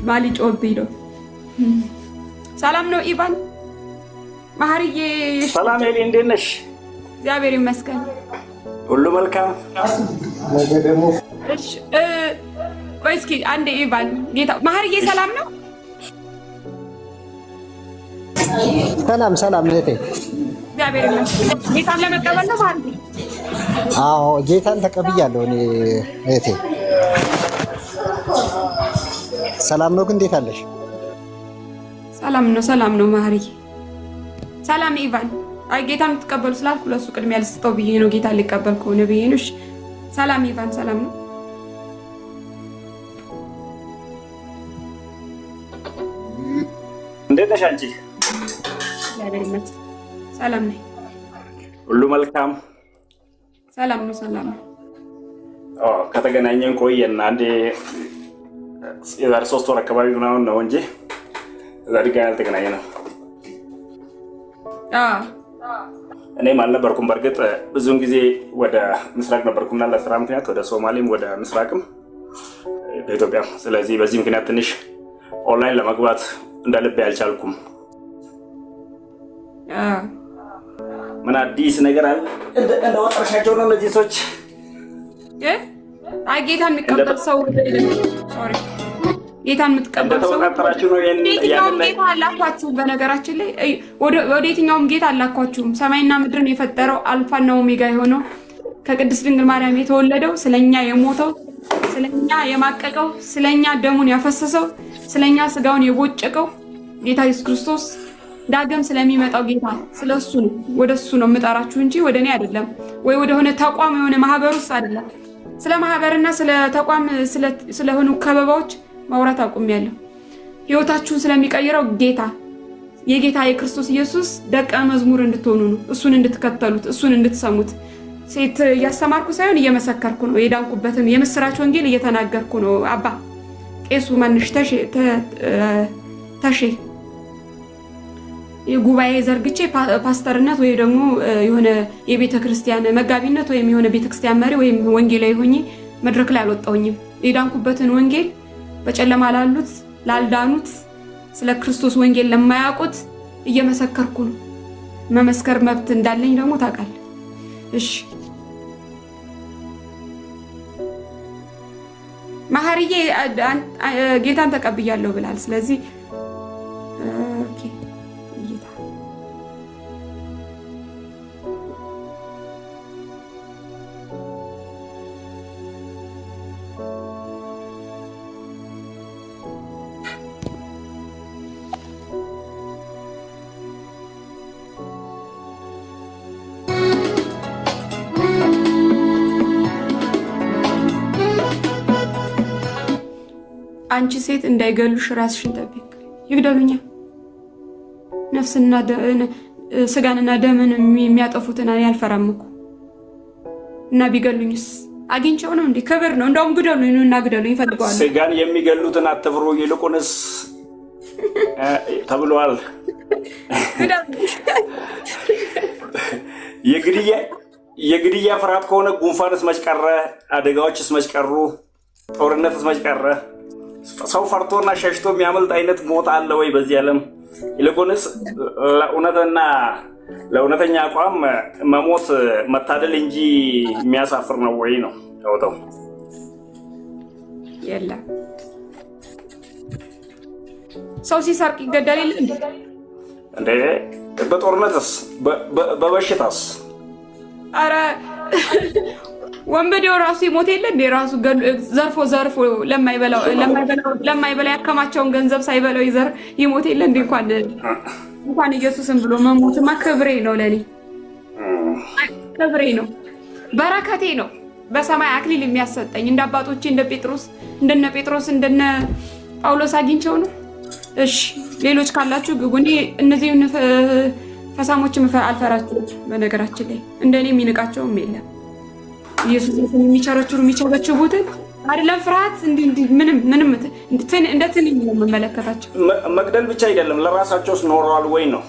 ማሊ ጮብኝ ነው? ሰላም ነው ኢቫን ማህሪዬ? ሰላም ኤሊ፣ እንዴት ነሽ? እግዚአብሔር ይመስገን ሁሉ መልካም። እሺ ቆይ እስኪ አንዴ ኢቫን ጌታ ማህሪዬ ሰላም ነው? ሰላም እህቴ። እግዚአብሔር ይመስገን። ጌታን ለመቀበል ነው ማህሪዬ? አዎ ጌታን ተቀብያለሁ እኔ እህቴ። ሰላም ነው ግን እንዴት አለሽ? ሰላም ነው ማህሪዬ። ሰላም ኢቫን። አይ ጌታን የምትቀበሉ ስላልኩ ለሱ ቅድሚያ ልስጠው ብዬ ነው። ጌታን ሊቀበል ከሆነ ብዬ ነው። እሺ ሰላም ኢቫን። ሰላም ነው? እንዴት ነሽ አንቺ? እግዚአብሔር ይመስገን ሰላም ነኝ። ሁሉ መልካም። ሰላም ነው። ከተገናኘን ቆየና አንዴ የዛሬ 3 ወር አካባቢ ምናምን ነው እንጂ ዛሬ ጋር ያልተገናኘ ነው። እኔም አልነበርኩም። በእርግጥ ብዙውን ጊዜ ወደ ምስራቅ ነበርኩና ለስራ ምክንያት ወደ ሶማሌም ወደ ምስራቅም በኢትዮጵያ። ስለዚህ በዚህ ምክንያት ትንሽ ኦንላይን ለመግባት እንደልቤ አልቻልኩም። ምን አዲስ ነገር አለ? እንደወጣሻቸው ነው እነዚህ ሰዎች? አይ ጌታን የሚቀበል ሰው ሶሪ ጌታን የምትቀበል ሰው የትኛውም ጌታ አላኳችሁም። በነገራችን ላይ ወደ የትኛውም ጌታ አላኳችሁም። ሰማይና ምድርን የፈጠረው አልፋና ኦሜጋ የሆነው ከቅድስት ድንግል ማርያም የተወለደው ስለኛ የሞተው ስለኛ የማቀቀው ስለኛ ደሙን ያፈሰሰው ስለኛ ስጋውን የቦጨቀው ጌታ ኢየሱስ ክርስቶስ ዳግም ስለሚመጣው ጌታ ስለሱ ነው። ወደሱ ነው የምጠራችሁ እንጂ ወደ እኔ አይደለም፣ ወይ ወደ ሆነ ተቋም የሆነ ማህበር ውስጥ አይደለም። ስለ ማህበርና ስለ ተቋም ስለሆኑ ከበባዎች ማውራት አቁሜያለሁ። ህይወታችሁን ስለሚቀይረው ጌታ የጌታ የክርስቶስ ኢየሱስ ደቀ መዝሙር እንድትሆኑ ነው። እሱን እንድትከተሉት፣ እሱን እንድትሰሙት። ሴት እያስተማርኩ ሳይሆን እየመሰከርኩ ነው። የዳንኩበትን የምስራች ወንጌል እየተናገርኩ ነው። አባ ቄሱ ማንሽ ተሼ የጉባኤ ዘርግቼ ፓስተርነት ወይ ደግሞ የሆነ የቤተ ክርስቲያን መጋቢነት ወይም የሆነ ቤተ ክርስቲያን መሪ ወይም ወንጌላዊ ሆኜ መድረክ ላይ አልወጣሁኝም። የዳንኩበትን ወንጌል በጨለማ ላሉት ላልዳኑት ስለ ክርስቶስ ወንጌል ለማያውቁት እየመሰከርኩ ነው። መመስከር መብት እንዳለኝ ደግሞ ታውቃለህ። እሺ ማህሪዬ ጌታን ተቀብያለሁ ብላል። ስለዚህ ኦኬ አንቺ ሴት እንዳይገሉሽ ራስሽን ጠብቂ። ይግደሉኛ ነፍስና ስጋንና ደምን የሚያጠፉትን እኔ አልፈራም እኮ እና ቢገሉኝስ አግኝቼው ነው እንዴ? ክብር ነው። እንደውም ግደሉኝ እና ግደሉኝ ይፈልገዋል። ስጋን የሚገሉትን አትፍሩ ይልቁንስ ተብሏል። የግድያ ፍርሃት ከሆነ ጉንፋንስ መች ቀረ? አደጋዎችስ መች ቀሩ? ጦርነትስ መች ቀረ? ሰው ፈርቶና ሸሽቶ የሚያመልጥ አይነት ሞት አለ ወይ በዚህ ዓለም? ይልቁንስ ለእውነትና ለእውነተኛ አቋም መሞት መታደል እንጂ የሚያሳፍር ነው ወይ ነው ያወጣው? የለም ሰው ሲሰርቅ ይገደል የለ እንዴ? በጦርነትስ በበሽታስ? አረ ወንበዴው ራሱ ይሞት የለ እንዴ? ራሱ ዘርፎ ለማይበላ ያከማቸውን ገንዘብ ሳይበላው ይሞት የለ እንዴ? እንኳን ኢየሱስን ብሎ መሞትማ ክብሬ ነው፣ ለኔ ክብሬ ነው፣ በረከቴ ነው። በሰማይ አክሊል የሚያሰጠኝ እንደ አባቶቼ እንደነ ጴጥሮስ እንደነ ጳውሎስ አግኝቸው ነው። እሺ ሌሎች ካላችሁ ግቡ። እኔ እነዚህን ፈሳሞችን አልፈራችሁም። በነገራችን ላይ እንደኔ የሚንቃቸውም የለም። ኢየሱስን የሚቸበችቡትን አይደለም ፍርሃት ምንም እንደ ትንኝ ነው የምመለከታቸው። መግደል ብቻ አይደለም ለራሳቸውስ ኖረዋል ወይ ነው?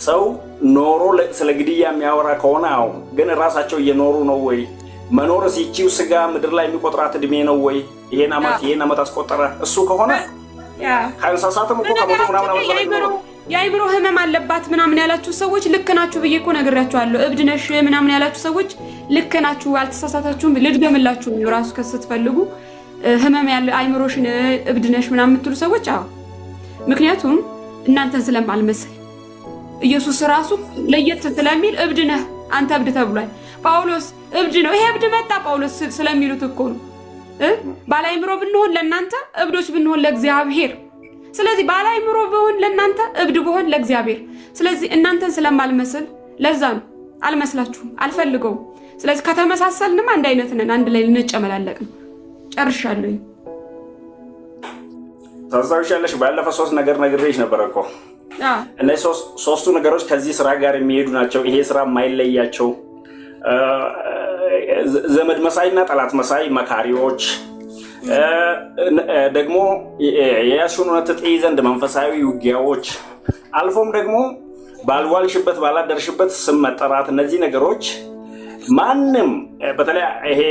ሰው ኖሮ ስለ ግድያ የሚያወራ ከሆነ አዎ፣ ግን ራሳቸው እየኖሩ ነው ወይ? መኖርስ ይቺው ስጋ ምድር ላይ የሚቆጥራት እድሜ ነው ወይ? ይሄን ዓመት አስቆጠረ። እሱ ከሆነ ከእንስሳትም እኮ ከሞቱ ምናምን የአይምሮ ህመም አለባት ምናምን ያላችሁ ሰዎች ልክ ናችሁ ብዬ እኮ ነግሬያችኋለሁ። እብድ ነሽ ምናምን ያላችሁ ሰዎች ልክ ናችሁ፣ አልተሳሳታችሁም። ልድገምላችሁ ራሱ ከስትፈልጉ ህመም ያለ አይምሮሽን እብድ ነሽ ምናምን የምትሉ ሰዎች አዎ፣ ምክንያቱም እናንተን ስለማልመስል ኢየሱስ ራሱ ለየት ስለሚል እብድ ነህ አንተ እብድ ተብሏል። ጳውሎስ እብድ ነው ይሄ እብድ መጣ ጳውሎስ ስለሚሉት እኮ ነው። ባላይምሮ ብንሆን ለእናንተ እብዶች ብንሆን ለእግዚአብሔር። ስለዚህ ባላይምሮ ብሆን ለእናንተ እብድ ብሆን ለእግዚአብሔር። ስለዚህ እናንተን ስለማልመስል ለዛ ነው አልመስላችሁም፣ አልፈልገውም። ስለዚህ ከተመሳሰልንም አንድ አይነት ነን፣ አንድ ላይ ልንጨመላለቅ ነው። ጨርሻለሁ። ታዛውሻለሽ ባለፈው 3 ነገር ነግሬሽ ነበር እኮ። እነዚህ ሶስቱ ነገሮች ከዚህ ስራ ጋር የሚሄዱ ናቸው። ይሄ ስራ የማይለያቸው ዘመድ መሳይና ጠላት መሳይ መካሪዎች፣ ደግሞ የያዝሽውን እውነት ትጥይ ዘንድ መንፈሳዊ ውጊያዎች፣ አልፎም ደግሞ ባልዋልሽበት ባላደርሽበት ስም መጠራት። እነዚህ ነገሮች ማንም በተለይ ይሄ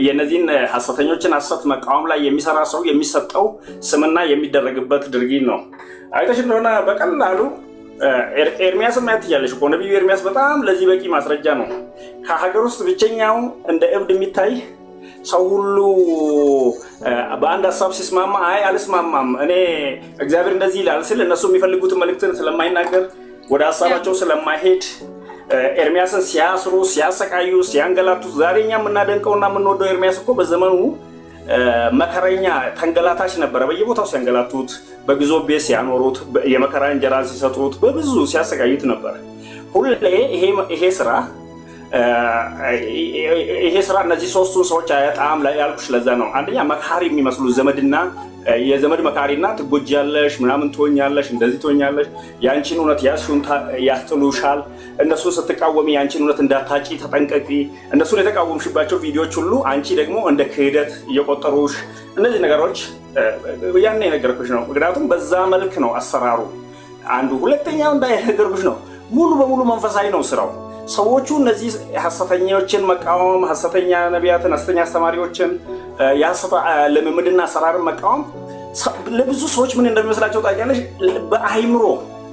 የነዚህን ሐሰተኞችን ሐሰት መቃወም ላይ የሚሰራ ሰው የሚሰጠው ስምና የሚደረግበት ድርጊት ነው። አይተሽ እንደሆነ በቀላሉ ኤርሚያስን ማየት ትችያለሽ እኮ። ነቢዩ ኤርሚያስ በጣም ለዚህ በቂ ማስረጃ ነው። ከሀገር ውስጥ ብቸኛው እንደ እብድ የሚታይ ሰው ሁሉ በአንድ ሀሳብ ሲስማማ አይ አልስማማም እኔ እግዚአብሔር እንደዚህ ይላል ስል እነሱ የሚፈልጉትን መልእክትን ስለማይናገር ወደ ሀሳባቸው ስለማይሄድ ኤርሚያስን ሲያስሩ ሲያሰቃዩ ሲያንገላቱት፣ ዛሬ እኛ የምናደንቀውና የምንወደው ኤርሚያስ እኮ በዘመኑ መከረኛ ተንገላታች ነበረ። በየቦታው ሲያንገላቱት፣ በግዞት ቤት ሲያኖሩት፣ የመከራ እንጀራ ሲሰጡት፣ በብዙ ሲያሰቃዩት ነበር። ሁሌ ይሄ ስራ እነዚህ ሶስቱን ሰዎች አያጣም ያልኩሽ ለዛ ነው። አንደኛ መካሪ የሚመስሉ ዘመድና የዘመድ መካሪና ትጎጃለሽ፣ ምናምን ትሆኛለሽ፣ እንደዚህ ትሆኛለሽ፣ ያንቺን እውነት ያስጥሉሻል። እነሱን ስትቃወሚ ያንቺን እውነት እንዳታጪ ተጠንቀቂ። እነሱን የተቃወምሽባቸው ቪዲዮዎች ሁሉ አንቺ ደግሞ እንደ ክህደት እየቆጠሩሽ፣ እነዚህ ነገሮች ያን የነገርኩሽ ነው። ምክንያቱም በዛ መልክ ነው አሰራሩ። አንዱ ሁለተኛው እንዳይነገርኩሽ ነው። ሙሉ በሙሉ መንፈሳዊ ነው ስራው። ሰዎቹ እነዚህ ሐሰተኞችን መቃወም፣ ሐሰተኛ ነቢያትን፣ ሐሰተኛ አስተማሪዎችን፣ የሐሰት ልምምድና አሰራርን መቃወም ለብዙ ሰዎች ምን እንደሚመስላቸው ታውቂያለሽ? በአይምሮ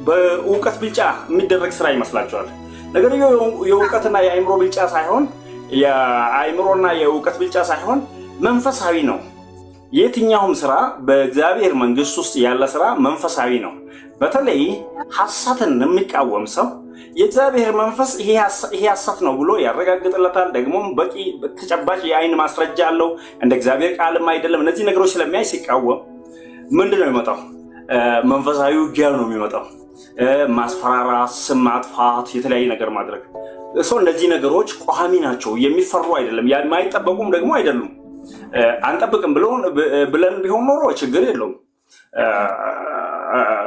በእውቀት ብልጫ የሚደረግ ስራ ይመስላቸዋል። ነገር ግን የእውቀትና የአይምሮ ብልጫ ሳይሆን የአይምሮና የእውቀት ብልጫ ሳይሆን መንፈሳዊ ነው። የትኛውም ስራ በእግዚአብሔር መንግስት ውስጥ ያለ ስራ መንፈሳዊ ነው። በተለይ ሐሰትን የሚቃወም ሰው የእግዚአብሔር መንፈስ ይሄ ሐሰት ነው ብሎ ያረጋግጥለታል። ደግሞም በቂ ተጨባጭ የአይን ማስረጃ አለው። እንደ እግዚአብሔር ቃልም አይደለም። እነዚህ ነገሮች ስለሚያይ ሲቃወም ምንድን ነው የሚመጣው? መንፈሳዊ ውጊያ ነው የሚመጣው። ማስፈራራት፣ ስም ማጥፋት፣ የተለያየ ነገር ማድረግ። ሰው እነዚህ ነገሮች ቋሚ ናቸው፣ የሚፈሩ አይደለም፣ የማይጠበቁም ደግሞ አይደሉም። አንጠብቅም ብለን ቢሆን ኖሮ ችግር የለውም።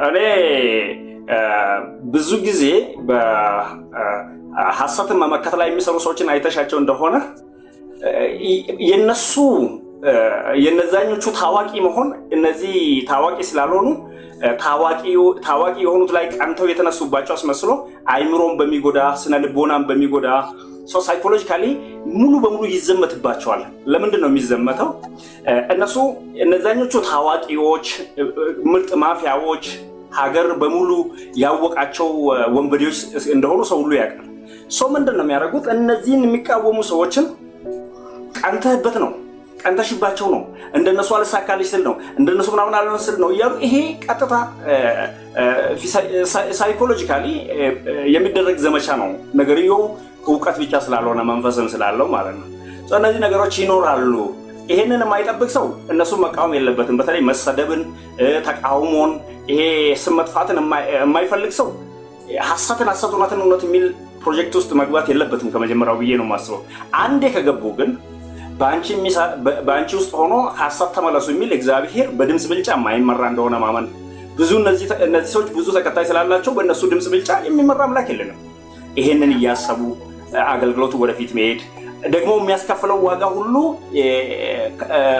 እኔ ብዙ ጊዜ በሐሰትን መመከት ላይ የሚሰሩ ሰዎችን አይተሻቸው እንደሆነ የነዛኞቹ ታዋቂ መሆን እነዚህ ታዋቂ ስላልሆኑ ታዋቂ የሆኑት ላይ ቀንተው የተነሱባቸው አስመስሎ አይምሮን በሚጎዳ ስነ ልቦናን በሚጎዳ ሰው ሳይኮሎጂካሊ ሙሉ በሙሉ ይዘመትባቸዋል። ለምንድን ነው የሚዘመተው? እነዛኞቹ ታዋቂዎች፣ ምርጥ ማፊያዎች፣ ሀገር በሙሉ ያወቃቸው ወንበዴዎች እንደሆኑ ሰው ሁሉ ያውቃል። ሰው ምንድን ነው የሚያደርጉት? እነዚህን የሚቃወሙ ሰዎችን ቀንተህበት ነው ቀንተሽባቸው ነው እንደነሱ አልሳካልሽ ስል ነው እንደነሱ ምናምን አልመስል ነው እያሉ ይሄ ቀጥታ ሳይኮሎጂካሊ የሚደረግ ዘመቻ ነው። ነገርየው እውቀት ብቻ ስላልሆነ መንፈስም ስላለው ማለት ነው። እነዚህ ነገሮች ይኖራሉ። ይሄንን የማይጠብቅ ሰው እነሱ መቃወም የለበትም። በተለይ መሰደብን፣ ተቃውሞን፣ ይሄ ስም መጥፋትን የማይፈልግ ሰው ሐሰትን ሐሰት እውነትን እውነት የሚል ፕሮጀክት ውስጥ መግባት የለበትም ከመጀመሪያው ብዬ ነው የማስበው። አንዴ ከገቡ ግን በአንቺ ውስጥ ሆኖ ሐሰት ተመለሱ የሚል እግዚአብሔር በድምፅ ብልጫ የማይመራ እንደሆነ ማመን። ብዙ እነዚህ ሰዎች ብዙ ተከታይ ስላላቸው በእነሱ ድምፅ ብልጫ የሚመራ አምላክ የለንም። ይሄንን እያሰቡ አገልግሎቱ ወደፊት መሄድ ደግሞ የሚያስከፍለው ዋጋ ሁሉ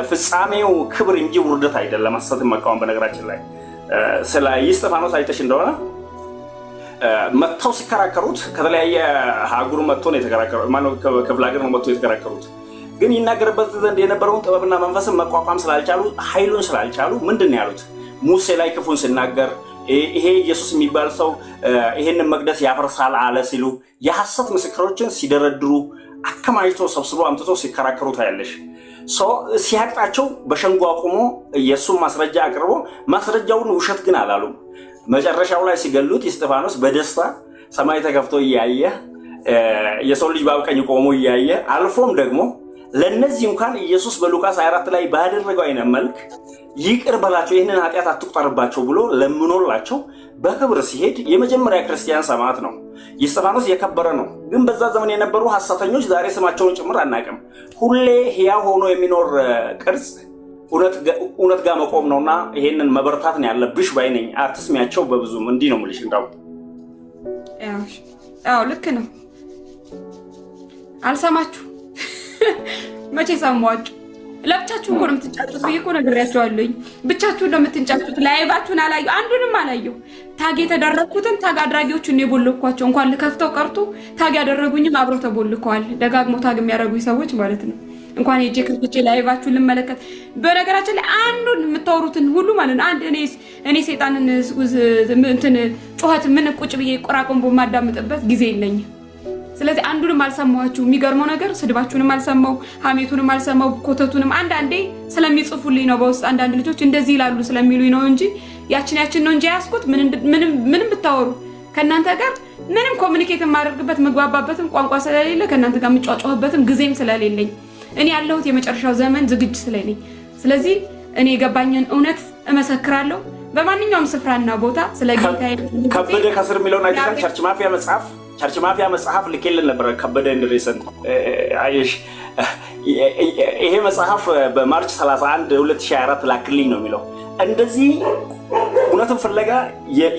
ፍጻሜው ክብር እንጂ ውርደት አይደለም። ሐሰትን መቃወም በነገራችን ላይ ስለ እስጢፋኖስ አይተሽ እንደሆነ መጥተው ሲከራከሩት ከተለያየ ሀገሩ መጥቶ ነው የተከራከሩት። ማነው ክፍለ ሀገር ነው መጥቶ የተከራከሩት። ግን ይናገርበት ዘንድ የነበረውን ጥበብና መንፈስን መቋቋም ስላልቻሉ ኃይሉን ስላልቻሉ ምንድን ነው ያሉት? ሙሴ ላይ ክፉን ሲናገር ይሄ ኢየሱስ የሚባል ሰው ይሄንን መቅደስ ያፈርሳል አለ ሲሉ የሐሰት ምስክሮችን ሲደረድሩ አከማይቶ ሰብስቦ አምጥቶ ሲከራከሩ ታያለሽ። ሲያቅጣቸው በሸንጎ አቁሞ የእሱን ማስረጃ አቅርቦ ማስረጃውን ውሸት ግን አላሉም። መጨረሻው ላይ ሲገሉት እስጢፋኖስ በደስታ ሰማይ ተከፍቶ እያየ የሰው ልጅ በአብ ቀኝ ቆሞ እያየ አልፎም ደግሞ ለነዚህ እንኳን ኢየሱስ በሉቃስ 24 ላይ ባደረገው አይነት መልክ ይቅር በላቸው ይህንን ኃጢአት አትቁጠርባቸው ብሎ ለምኖላቸው በክብር ሲሄድ የመጀመሪያ ክርስቲያን ሰማዕት ነው። እስጢፋኖስ የከበረ ነው። ግን በዛ ዘመን የነበሩ ሐሰተኞች ዛሬ ስማቸውን ጭምር አናውቅም። ሁሌ ሕያው ሆኖ የሚኖር ቅርጽ እውነት ጋር መቆም ነውና ይሄንን መበርታት ነው ያለብሽ ባይነኝ። አትስሚያቸው በብዙም እንዲህ ነው የምልሽ። እንዳው አዎ ልክ ነው። አልሰማችሁ መቼ ሰማችሁ? ለብቻችሁ እኮ ነው የምትንጫጩት ብዬ እኮ ነግሬያቸዋለሁኝ። ብቻችሁ ነው የምትንጫጩት። ላይቫችሁን አላየሁ፣ አንዱንም አላየሁ። ታግ የተደረግኩትን ታግ አድራጊዎቹን የቦለኳቸው እንኳን ልከፍተው ቀርቶ ታግ ያደረጉኝም አብረው ተቦልከዋል። ደጋግሞ ታግ የሚያደርጉኝ ሰዎች ማለት ነው። እንኳን የጄ ክፍቼ ላይቫችሁን ልመለከት። በነገራችን ላይ አንዱን የምታወሩትን ሁሉ ማለት ነው አንድ እኔ ሰይጣንን እንትን ጩኸት ምን ቁጭ ብዬ ቆራቆም በማዳምጥበት ጊዜ የለኝም። ስለዚህ አንዱንም አልሰማኋችሁ። የሚገርመው ነገር ስድባችሁንም አልሰማው፣ ሀሜቱንም አልሰማው፣ ኮተቱንም አንዳንዴ ስለሚጽፉልኝ ነው በውስጥ አንዳንድ ልጆች እንደዚህ ይላሉ ስለሚሉኝ ነው እንጂ ያችን ነው እንጂ ያስኩት ምንም ብታወሩ ከእናንተ ጋር ምንም ኮሚኒኬት የማደርግበት መግባባበትም ቋንቋ ስለሌለ ከእናንተ ጋር የምጫጫህበትም ጊዜም ስለሌለኝ እኔ ያለሁት የመጨረሻው ዘመን ዝግጅት ላይ ነኝ። ስለዚህ እኔ የገባኝን እውነት እመሰክራለሁ በማንኛውም ስፍራና ቦታ። ስለ ጌታ ከበደ ከስር የሚለውን አይተሻል? ቸርች ማፊያ መጽሐፍ ልኬልን ነበረ። ከበደ እንድሬሰን አየሽ፣ ይሄ መጽሐፍ በማርች 31 2024 ላክልኝ ነው የሚለው። እንደዚህ እውነትን ፍለጋ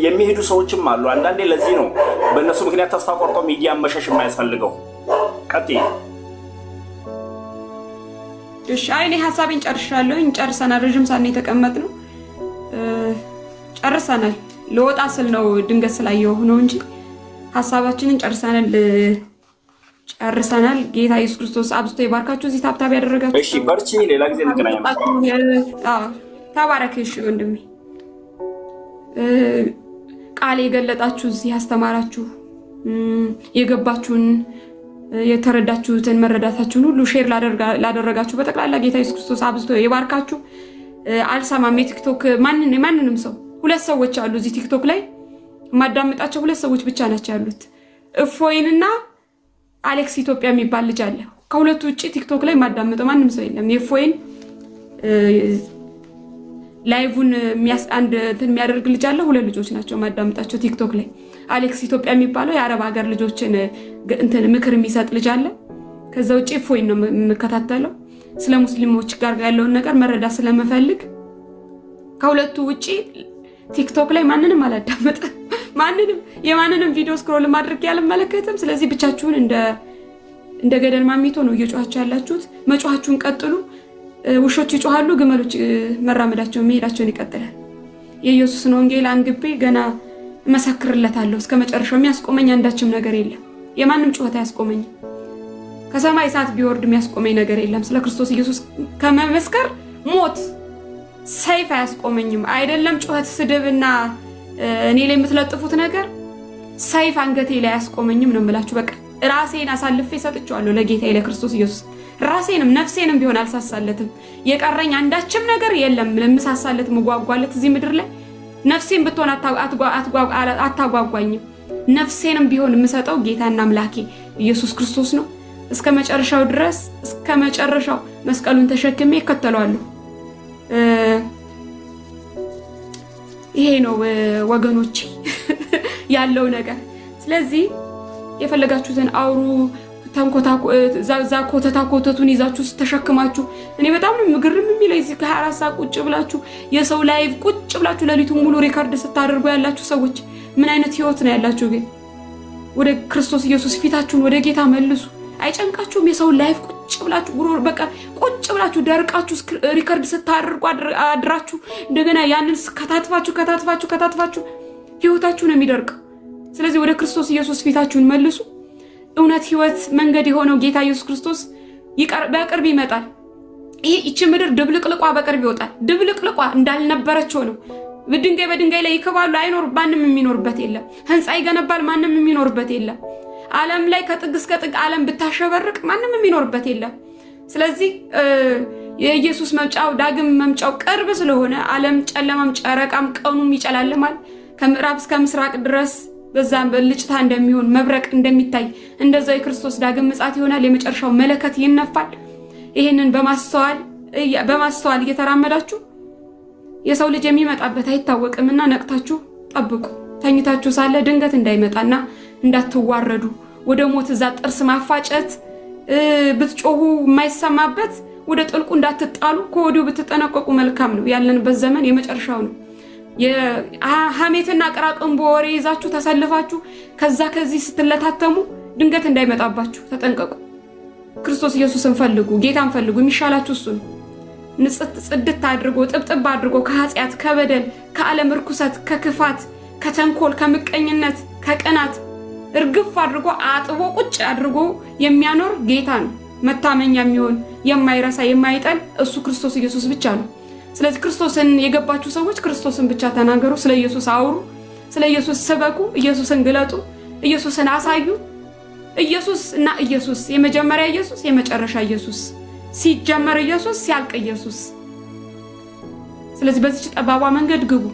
የሚሄዱ ሰዎችም አሉ። አንዳንዴ ለዚህ ነው በእነሱ ምክንያት ተስፋ ቆርጦ ሚዲያ መሸሽ የማያስፈልገው። ቀጥይ። እሺ፣ እኔ ሐሳቤን ጨርሻለሁ። ጨርሰናል። ረጅም ሰዓት ነው የተቀመጥነው። ጨርሰናል። ለወጣ ስል ነው ድንገት ስላየሁ ነው እንጂ ሐሳባችንን ጨርሰናል። ጌታ ኢየሱስ ክርስቶስ አብዝቶ ይባርካችሁ። እዚህ ታብታብ ያደረጋችሁ እሺ፣ በርቺ። ሌላ ጊዜ እንገናኛለን። ተባረክ። እሺ ወንድሜ፣ ቃል የገለጣችሁ እዚህ ያስተማራችሁ የገባችሁን የተረዳችሁትን መረዳታችሁን ሁሉ ሼር ላደረጋችሁ በጠቅላላ ጌታ ኢየሱስ ክርስቶስ አብዝቶ ይባርካችሁ። አልሰማም የቲክቶክ ማንንም ሰው። ሁለት ሰዎች አሉ እዚህ ቲክቶክ ላይ ማዳመጣቸው፣ ሁለት ሰዎች ብቻ ናቸው ያሉት። እፎይንና አሌክስ ኢትዮጵያ የሚባል ልጅ አለ። ከሁለቱ ውጪ ቲክቶክ ላይ ማዳመጠው ማንም ሰው የለም። የእፎይን ላይቭን የሚያደርግ ልጅ አለ። ሁለት ልጆች ናቸው ማዳመጣቸው ቲክቶክ ላይ። አሌክስ ኢትዮጵያ የሚባለው የአረብ ሀገር ልጆችን ምክር የሚሰጥ ልጅ አለ። ከዛ ውጪ እፎይን ነው የምከታተለው። ስለ ሙስሊሞች ጋር ያለውን ነገር መረዳት ስለምፈልግ ከሁለቱ ውጪ ቲክቶክ ላይ ማንንም አላዳመጥም። የማንንም ቪዲዮ ስክሮል ማድረግ ያልመለከትም። ስለዚህ ብቻችሁን እንደ ገደል ማሚቶ ነው እየጮሃችሁ ያላችሁት። መጮሃችሁን ቀጥሉ። ውሾች ይጮሃሉ፣ ግመሎች መራመዳቸውን መሄዳቸውን ይቀጥላል። የኢየሱስን ወንጌል አንግቤ ገና እመሰክርለታለሁ እስከ መጨረሻው። የሚያስቆመኝ አንዳችም ነገር የለም። የማንም ጩኸት አያስቆመኝም። ከሰማይ እሳት ቢወርድ የሚያስቆመኝ ነገር የለም። ስለ ክርስቶስ ኢየሱስ ከመመስከር ሞት ሰይፍ አያስቆመኝም። አይደለም ጩኸት፣ ስድብና እኔ ላይ የምትለጥፉት ነገር ሰይፍ አንገቴ ላይ አያስቆመኝም ነው የምላችሁ። በቃ ራሴን አሳልፌ ሰጥቼዋለሁ ለጌታዬ ለክርስቶስ ኢየሱስ። ራሴንም ነፍሴንም ቢሆን አልሳሳለትም። የቀረኝ አንዳችም ነገር የለም ለምሳሳለት መጓጓለት እዚህ ምድር ላይ ነፍሴን ብትሆን አታጓጓኝም። ነፍሴንም ቢሆን የምሰጠው ጌታና አምላኬ ኢየሱስ ክርስቶስ ነው። እስከ መጨረሻው ድረስ እስከ መጨረሻው መስቀሉን ተሸክሜ እከተለዋለሁ። ይሄ ነው ወገኖቼ ያለው ነገር። ስለዚህ የፈለጋችሁትን አውሩ፣ ኮተቱን ይዛችሁ ተሸክማችሁ። እኔ በጣም ነው ምግርም የሚለኝ እዚህ ከ24 ሰዓት ቁጭ ብላችሁ የሰው ላይቭ ቁጭ ብላችሁ ሌሊቱን ሙሉ ሪካርድ ስታደርጉ ያላችሁ ሰዎች ምን አይነት ህይወት ነው ያላችሁ? ግን ወደ ክርስቶስ ኢየሱስ ፊታችሁን ወደ ጌታ መልሱ። አይጨንቃችሁም? የሰው ላይቭ ቁጭ ብላችሁ በቃ ቁጭ ብላችሁ ደርቃችሁ ሪካርድ ስታደርጉ አድራችሁ እንደገና ያንን ከታትፋችሁ ህይወታችሁ ነው የሚደርቀው። ስለዚህ ወደ ክርስቶስ ኢየሱስ ፊታችሁን መልሱ። እውነት ህይወት መንገድ የሆነው ጌታ ኢየሱስ ክርስቶስ በቅርብ ይመጣል። ይቺ ምድር ድብልቅልቋ በቅርብ ይወጣል። ድብልቅልቋ እንዳልነበረች ነው። በድንጋይ በድንጋይ ላይ ይከባሉ፣ አይኖር ማንም የሚኖርበት የለም። ህንፃ ይገነባል፣ ማንም የሚኖርበት የለም። ዓለም ላይ ከጥግ እስከ ጥግ ዓለም ብታሸበርቅ ማንም የሚኖርበት የለም። ስለዚህ የኢየሱስ መምጫው ዳግም መምጫው ቅርብ ስለሆነ ዓለም ጨለማም ጨረቃም ቀኑም ይጨላልማል። ከምዕራብ እስከ ምስራቅ ድረስ በዛም በልጭታ እንደሚሆን መብረቅ እንደሚታይ እንደዛው የክርስቶስ ዳግም ምጽአት ይሆናል። የመጨረሻው መለከት ይነፋል። ይሄንን በማስተዋል እየተራመዳችሁ የሰው ልጅ የሚመጣበት አይታወቅምና ነቅታችሁ ጠብቁ። ተኝታችሁ ሳለ ድንገት እንዳይመጣና እንዳትዋረዱ፣ ወደ ሞት እዛ ጥርስ ማፋጨት ብትጮሁ የማይሰማበት ወደ ጥልቁ እንዳትጣሉ ከወዲሁ ብትጠነቀቁ መልካም ነው። ያለንበት ዘመን የመጨረሻው ነው። የሐሜትና ቅራቅንቦ ወሬ ይዛችሁ ተሰልፋችሁ ከዚህ ስትለታተሙ ድንገት እንዳይመጣባችሁ ተጠንቀቁ። ክርስቶስ ኢየሱስን ፈልጉ፣ ጌታን ፈልጉ። የሚሻላችሁ እሱ ነው። ንጽት ጽድት አድርጎ ጥብጥብ አድርጎ ከኃጢአት ከበደል ከዓለም ርኩሰት ከክፋት ከተንኮል ከምቀኝነት ከቅናት እርግፍ አድርጎ አጥቦ ቁጭ አድርጎ የሚያኖር ጌታ ነው። መታመኛ የሚሆን የማይረሳ የማይጠል እሱ ክርስቶስ ኢየሱስ ብቻ ነው። ስለዚህ ክርስቶስን የገባችሁ ሰዎች ክርስቶስን ብቻ ተናገሩ፣ ስለ ኢየሱስ አውሩ፣ ስለ ኢየሱስ ስበኩ፣ ኢየሱስን ግለጡ፣ ኢየሱስን አሳዩ። ኢየሱስ እና ኢየሱስ፣ የመጀመሪያ ኢየሱስ፣ የመጨረሻ ኢየሱስ፣ ሲጀመር ኢየሱስ፣ ሲያልቅ ኢየሱስ። ስለዚህ በዚህ ጠባቧ መንገድ ግቡ።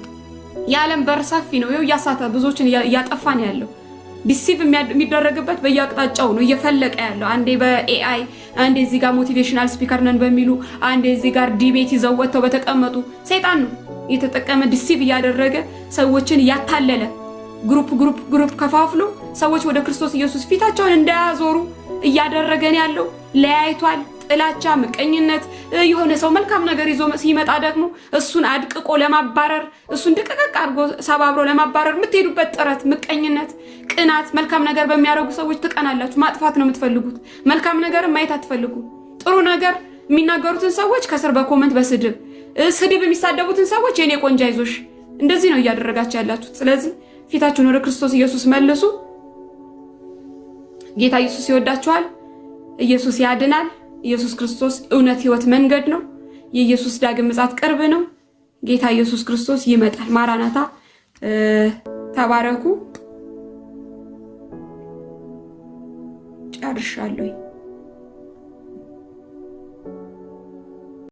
የዓለም በር ሰፊ ነው። ይኸው እያሳተ ብዙዎችን እያጠፋን ያለው ዲሲቭ የሚደረግበት በየአቅጣጫው ነው እየፈለቀ ያለው። አንዴ በኤአይ አንዴ እዚህ ጋር ሞቲቬሽናል ስፒከር ነን በሚሉ አንዴ እዚህ ጋር ዲቤት ይዘው ወጥተው በተቀመጡ ሰይጣን ነው እየተጠቀመ ዲሲቭ እያደረገ ሰዎችን ያታለለ ግሩፕ ከፋፍሎ ሰዎች ወደ ክርስቶስ ኢየሱስ ፊታቸውን እንዳያዞሩ እያደረገን ያለው ለያይቷል። ጥላቻ፣ ምቀኝነት የሆነ ሰው መልካም ነገር ይዞ ሲመጣ ደግሞ እሱን አድቅቆ ለማባረር እሱን ድቅቅቅ አድርጎ ሰባብሮ ለማባረር የምትሄዱበት ጥረት፣ ምቀኝነት፣ ቅናት። መልካም ነገር በሚያደርጉ ሰዎች ትቀናላችሁ። ማጥፋት ነው የምትፈልጉት። መልካም ነገር ማየት አትፈልጉ። ጥሩ ነገር የሚናገሩትን ሰዎች ከስር በኮመንት ስድብ የሚሳደቡትን ሰዎች የኔ ቆንጆ አይዞሽ፣ እንደዚህ ነው እያደረጋችሁ ያላችሁት። ስለዚህ ፊታችሁን ወደ ክርስቶስ ኢየሱስ መልሱ። ጌታ ኢየሱስ ይወዳችኋል። ኢየሱስ ያድናል። ኢየሱስ ክርስቶስ እውነት፣ ህይወት፣ መንገድ ነው። የኢየሱስ ዳግም ምጽአት ቅርብ ነው። ጌታ ኢየሱስ ክርስቶስ ይመጣል። ማራናታ። ተባረኩ። ጨርሻለሁ።